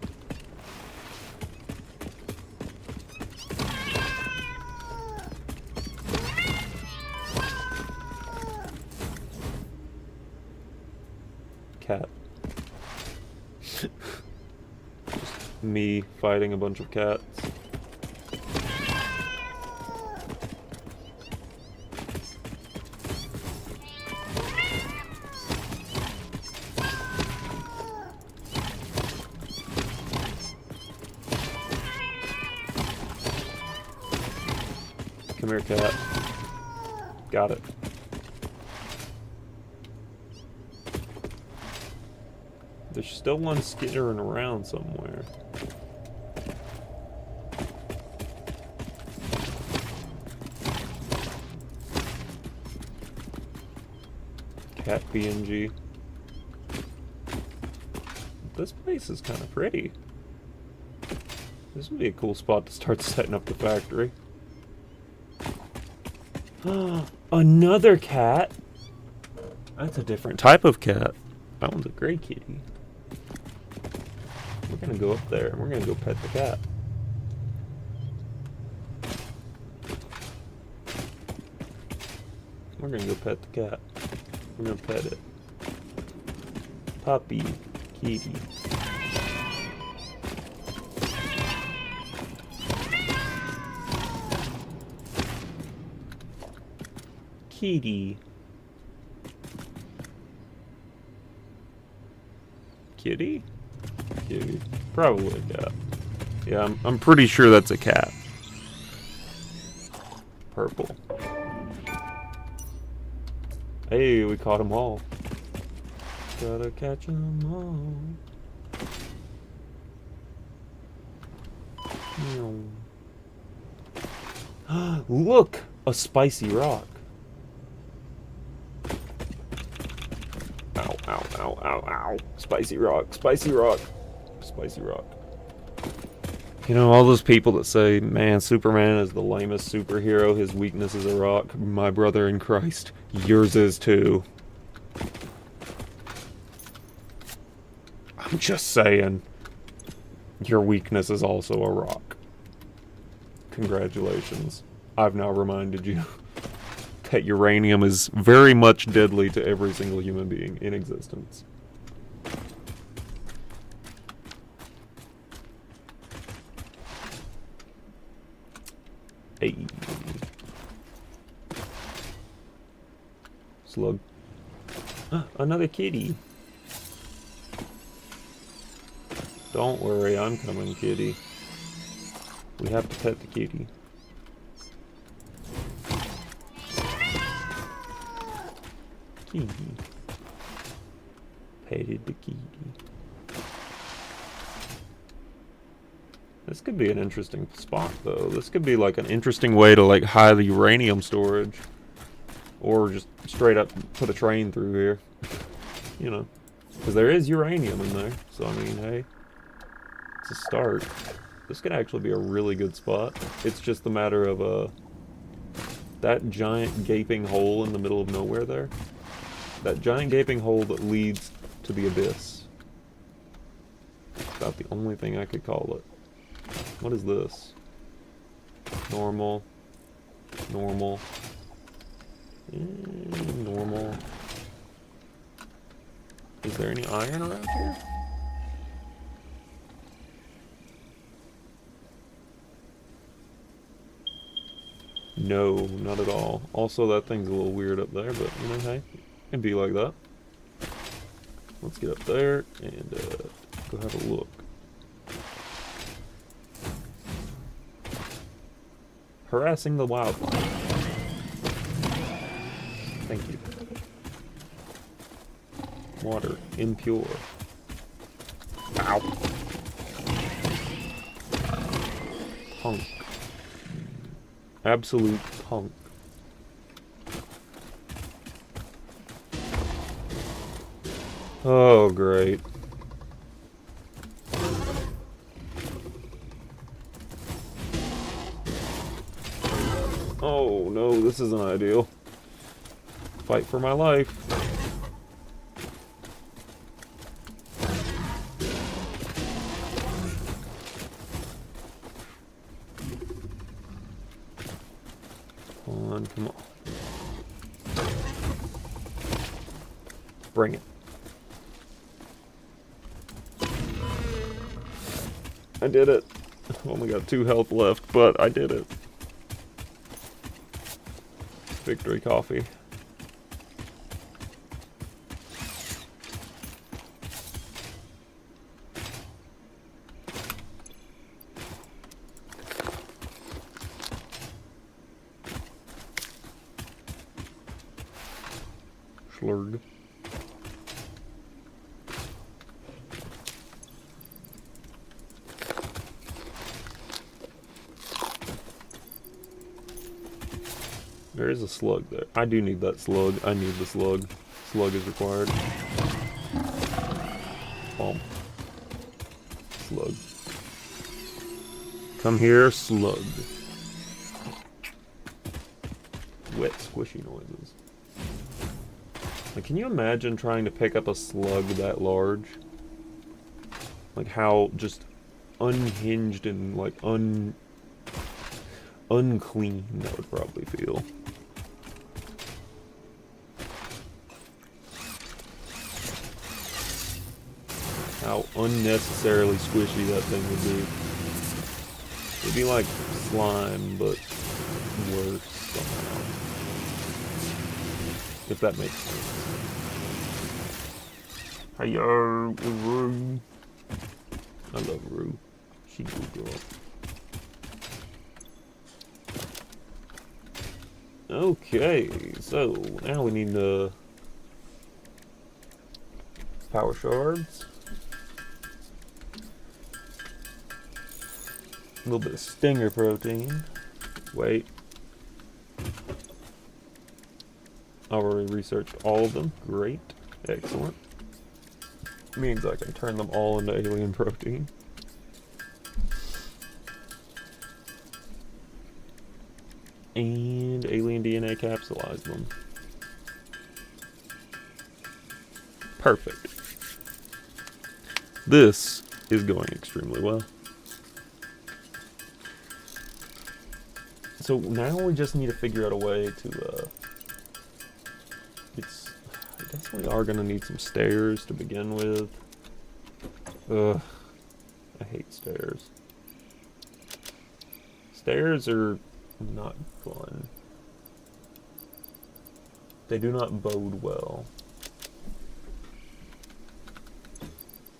[SPEAKER 1] Cat. Just me fighting a bunch of cats. Come here, cat. Got it. There's still one skittering around somewhere. Cat PNG. This place is kind of pretty. This would be a cool spot to start setting up the factory. Another cat? That's a different type of cat. That one's a gray kitty. We're gonna go up there and we're gonna go pet the cat. We're gonna go pet the cat. We're gonna pet it. Puppy. Kitty. Kitty. Kitty? Kitty. Probably a cat. Yeah, I'm pretty sure that's a cat. Purple. Hey, we caught them all. Gotta catch them all. Look! A spicy rock. Ow, ow, ow, ow, ow. Spicy rock, spicy rock. Spicy rock. You know, all those people that say, man, Superman is the lamest superhero, his weakness is a rock. My brother in Christ, yours is too. I'm just saying, your weakness is also a rock. Congratulations. I've now reminded you that uranium is very much deadly to every single human being in existence. Hey. Slug. Another kitty. Don't worry, I'm coming, kitty. We have to pet the kitty. Kitty. Petted the kitty. This could be an interesting spot, though. This could be like an interesting way to like hide the uranium storage. Or just straight up put a train through here. You know. Because there is uranium in there. So, I mean, hey. It's a start. This could actually be a really good spot. It's just a matter of, that giant gaping hole in the middle of nowhere there. That giant gaping hole that leads to the abyss. About the only thing I could call it. What is this? Normal. Normal. Normal. Is there any iron around here? No, not at all. Also, that thing's a little weird up there, but, you know, hey, it can be like that. Let's get up there and go have a look. Harassing the wildlife. Thank you. Water, impure. Ow. Punk. Absolute punk. Oh, great. Oh, no, this isn't ideal. Fight for my life. Come on, come on. Bring it. I did it. I've only got 2 health left, but I did it. Victory coffee. Slurg. There is a slug there. I do need that slug. I need the slug. Slug is required. Bomb. Slug. Come here, slug. Wet, squishy noises. Like, can you imagine trying to pick up a slug that large? Like, how just unhinged and, like, unclean that would probably feel. How unnecessarily squishy that thing would be. It'd be like slime, but worse somehow. If that makes sense. Hiya, Rue. I love Rue. She good girl. Okay, so now we need power shards. A little bit of stinger protein. Wait. I've already researched all of them. Great. Excellent. Means I can turn them all into alien protein. And alien DNA capsulized them. Perfect. This is going extremely well. So now we just need to figure out a way to, I guess we are going to need some stairs to begin with. Ugh, I hate stairs. Stairs are not fun. They do not bode well.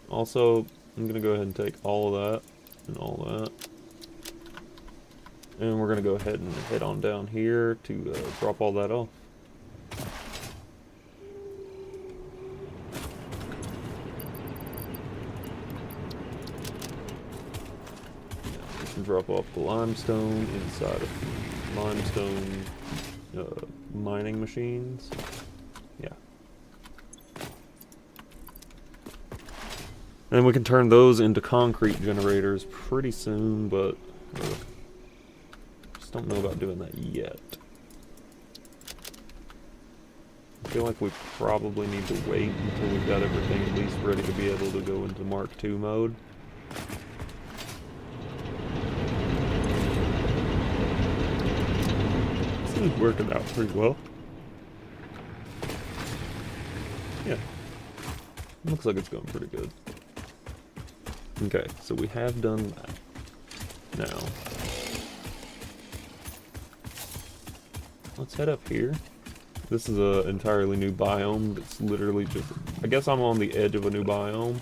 [SPEAKER 1] Also, I'm going to go ahead and take all of that and all that. And we're going to go ahead and head on down here to drop all that off. We can drop off the limestone inside of limestone mining machines. Yeah. And we can turn those into concrete generators pretty soon, but just don't know about doing that yet. I feel like we probably need to wait until we've got everything at least ready to be able to go into Mark II mode. This is working out pretty well. Yeah. Looks like it's going pretty good. Okay, so we have done that. Now, let's head up here. This is an entirely new biome that's literally just... I guess I'm on the edge of a new biome.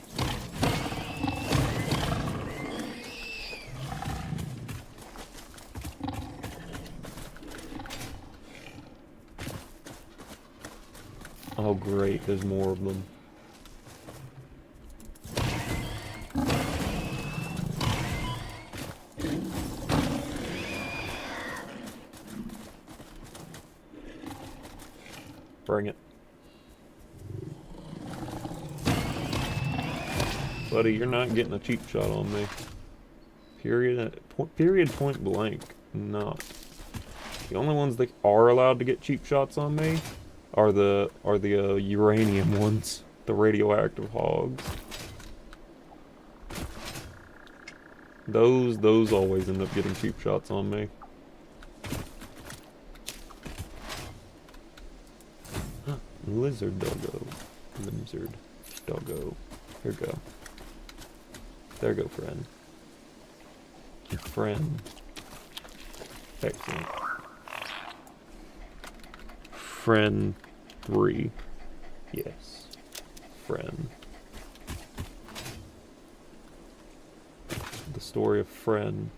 [SPEAKER 1] Oh great, there's more of them. Bring it. Buddy, you're not getting a cheap shot on me. Period point blank. Not. The only ones that are allowed to get cheap shots on me are the uranium ones, the radioactive hogs. Those always end up getting cheap shots on me. Lizard doggo. Lizard doggo. Here we go. There go, friend. Your friend. Excellent. Friend 3. Yes. Friend. The story of Friend.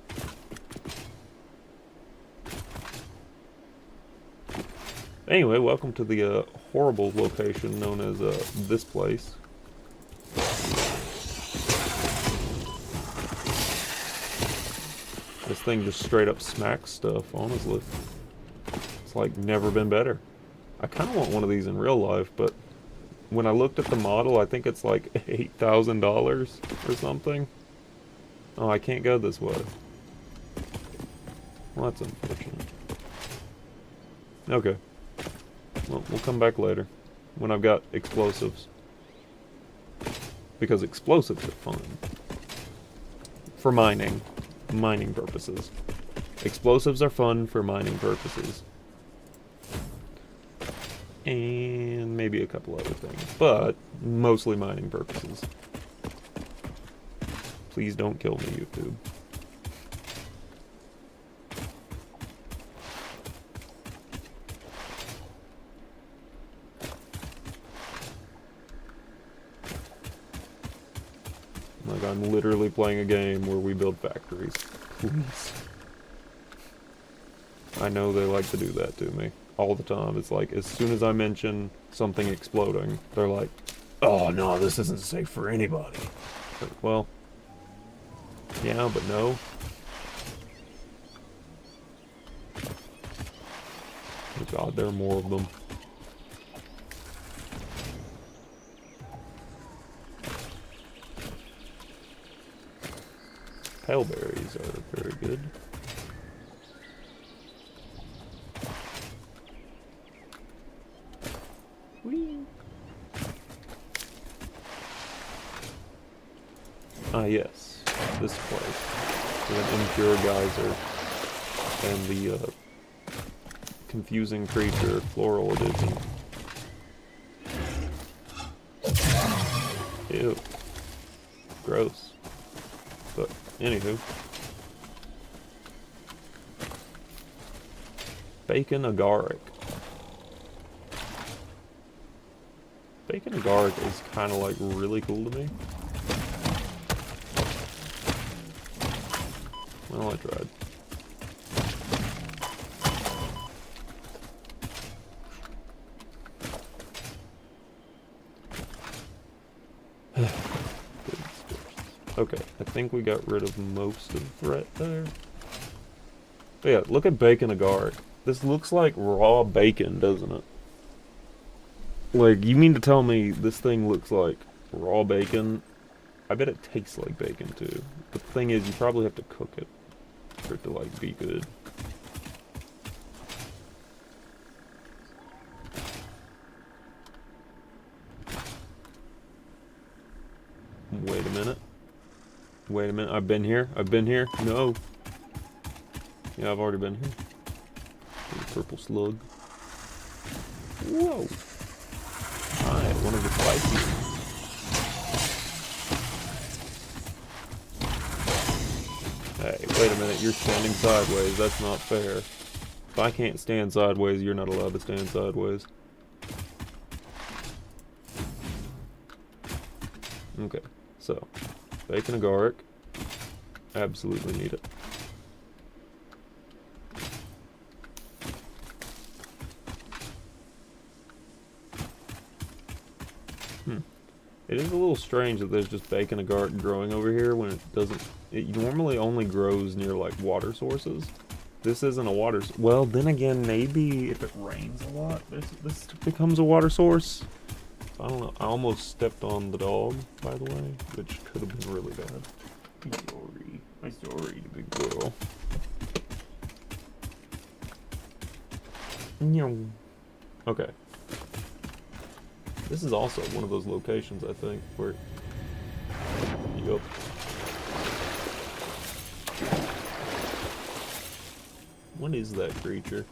[SPEAKER 1] Anyway, welcome to the horrible location known as this place. This thing just straight up smacks stuff, honestly. It's like never been better. I kind of want one of these in real life, but when I looked at the model, I think it's like $8,000 or something. Oh, I can't go this way. Well, that's unfortunate. Okay. Well, we'll come back later, when I've got explosives. Because explosives are fun. For mining purposes. Explosives are fun for mining purposes. And maybe a couple other things, but mostly mining purposes. Please don't kill me, YouTube. Like, I'm literally playing a game where we build factories. Please. I know they like to do that to me all the time. It's like, as soon as I mention something exploding, they're like, oh no, this isn't safe for anybody. But, well, yeah, but no. Oh god, there are more of them. Pale berries are very good. Yes. This place. With an impure geyser. And the, confusing creature, Floral Edition. Ew. Gross. But, anywho. Bacon agaric. Bacon agaric is kind of like really cool to me. Well, I tried. Okay, I think we got rid of most of the threat there. But yeah, look at bacon agaric. This looks like raw bacon, doesn't it? Like, you mean to tell me this thing looks like raw bacon? I bet it tastes like bacon too. But the thing is, you probably have to cook it for it to like be good. Wait a minute. Wait a minute. I've been here. I've been here. No. Yeah, I've already been here. Purple slug. Whoa. Alright, one of the spicy ones. Hey, wait a minute. You're standing sideways. That's not fair. If I can't stand sideways, you're not allowed to stand sideways. Okay, so bacon agaric. Absolutely need it. It is a little strange that there's just bacon agaric growing over here when it doesn't. It normally only grows near like water sources. This isn't a water. Well, then again, maybe if it rains a lot, this becomes a water source. I don't know. I almost stepped on the dog, by the way, which could have been really bad. Sorry. I'm sorry, big girl. Okay. This is also one of those locations, I think, where... Yup. What is that creature?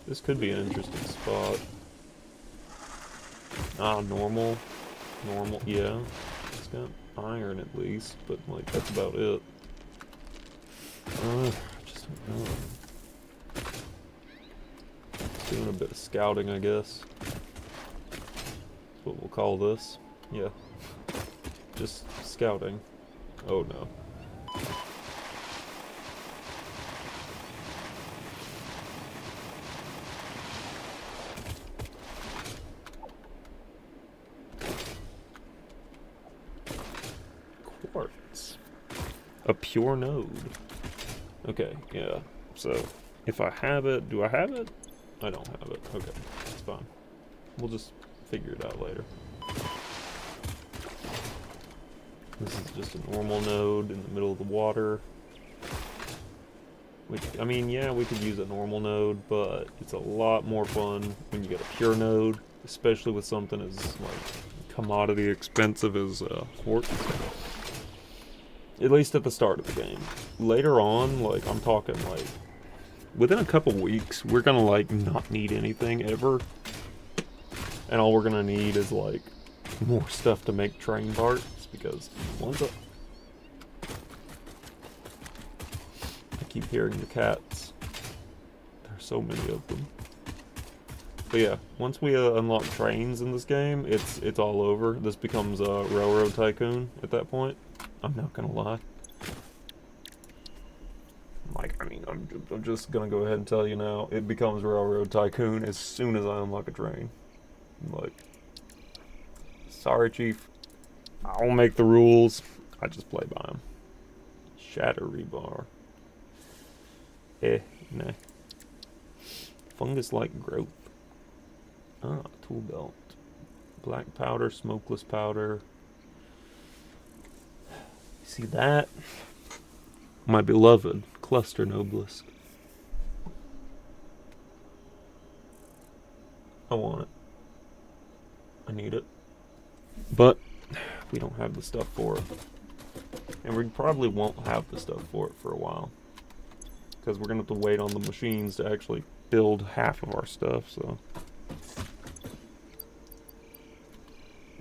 [SPEAKER 1] This could be an interesting spot. Ah, normal. Normal, yeah. It's got iron at least, but, like, that's about it. Just don't know. Doing a bit of scouting, I guess. That's what we'll call this. Yeah. Just scouting. Oh no. Quartz. A pure node. Okay, yeah. So, if I have it, do I have it? I don't have it. Okay, it's fine. We'll just figure it out later. This is just a normal node in the middle of the water. Which, I mean, yeah, we could use a normal node, but it's a lot more fun when you get a pure node, especially with something as, like, commodity expensive as quartz. At least at the start of the game. Later on, like, I'm talking, like, within a couple weeks, we're gonna, like, not need anything ever. And all we're gonna need is, like, more stuff to make train parts, because once I keep hearing the cats. There's so many of them. But yeah, once we unlock trains in this game, it's all over. This becomes a Railroad Tycoon at that point. I'm not gonna lie. Like, I mean, I'm just gonna go ahead and tell you now, it becomes Railroad Tycoon as soon as I unlock a train. Like, sorry, Chief. I don't make the rules. I just play by them. Shatter rebar. Nah. Fungus-like growth. Ah, tool belt. Black powder, smokeless powder. See that? My beloved cluster noblisk. I want it. I need it. But we don't have the stuff for it. And we probably won't have the stuff for it for a while. Because we're going to have to wait on the machines to actually build half of our stuff, so.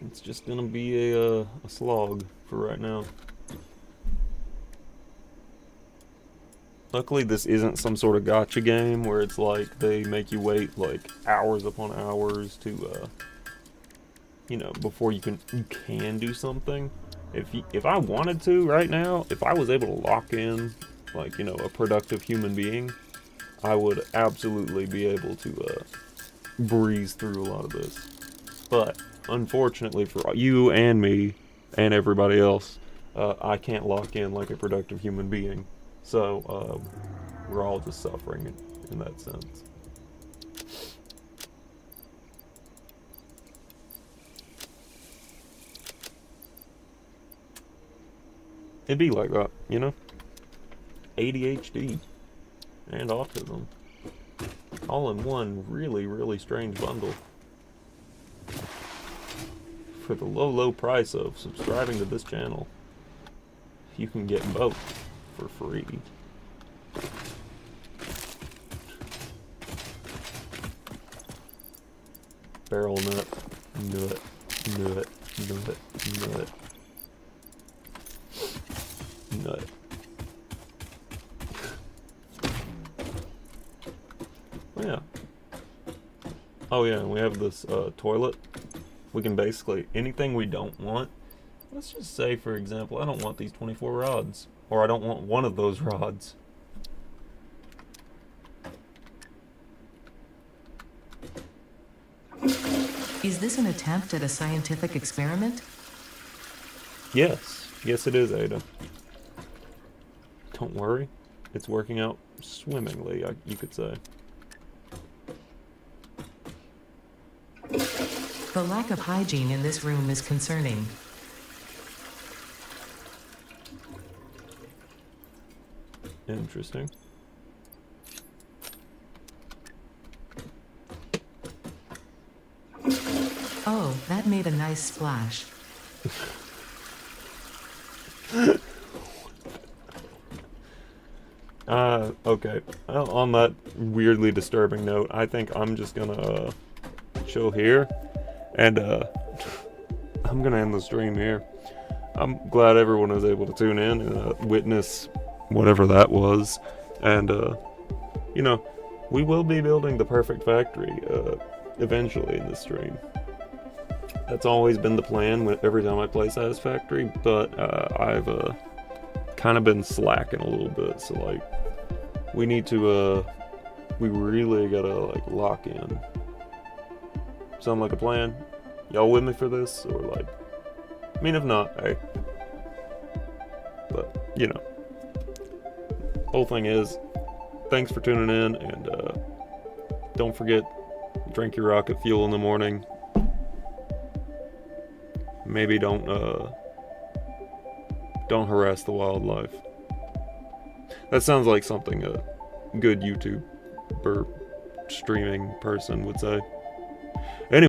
[SPEAKER 1] It's just going to be a slog for right now. Luckily, this isn't some sort of gotcha game where it's like they make you wait like hours upon hours to, you know, before you can do something. If I wanted to right now, if I was able to lock in, like, you know, a productive human being, I would absolutely be able to breeze through a lot of this. But unfortunately for you and me and everybody else, I can't lock in like a productive human being. So we're all just suffering in that sense. It'd be like that, you know? ADHD and autism. All in one really, really strange bundle. For the low, low price of subscribing to this channel, you can get both for free. Barrel nut, nut, nut, nut, nut, nut. Oh yeah. Oh yeah, and we have this toilet. We can basically, anything we don't want, let's just say, for example, I don't want these 24 rods. Or I don't want one of those rods.
[SPEAKER 2] Is this an attempt at a scientific experiment?
[SPEAKER 1] Yes. Yes, it is, Ada. Don't worry. It's working out swimmingly, you could say.
[SPEAKER 2] The lack of hygiene in this room is concerning.
[SPEAKER 1] Interesting.
[SPEAKER 2] Oh, that made a nice splash.
[SPEAKER 1] Okay. On that weirdly disturbing note, I think I'm just gonna chill here, and I'm gonna end the stream here. I'm glad everyone was able to tune in and witness whatever that was, and you know, we will be building the perfect factory eventually in this stream. That's always been the plan every time I play Satisfactory, but I've kind of been slacking a little bit, so like we need to we really gotta like lock in. Sound like a plan? Y'all with me for this? Or like, I mean, if not, hey. But you know, whole thing is, thanks for tuning in, and don't forget, drink your rocket fuel in the morning. Maybe don't harass the wildlife. That sounds like something a good YouTuber streaming person would say. Anyway.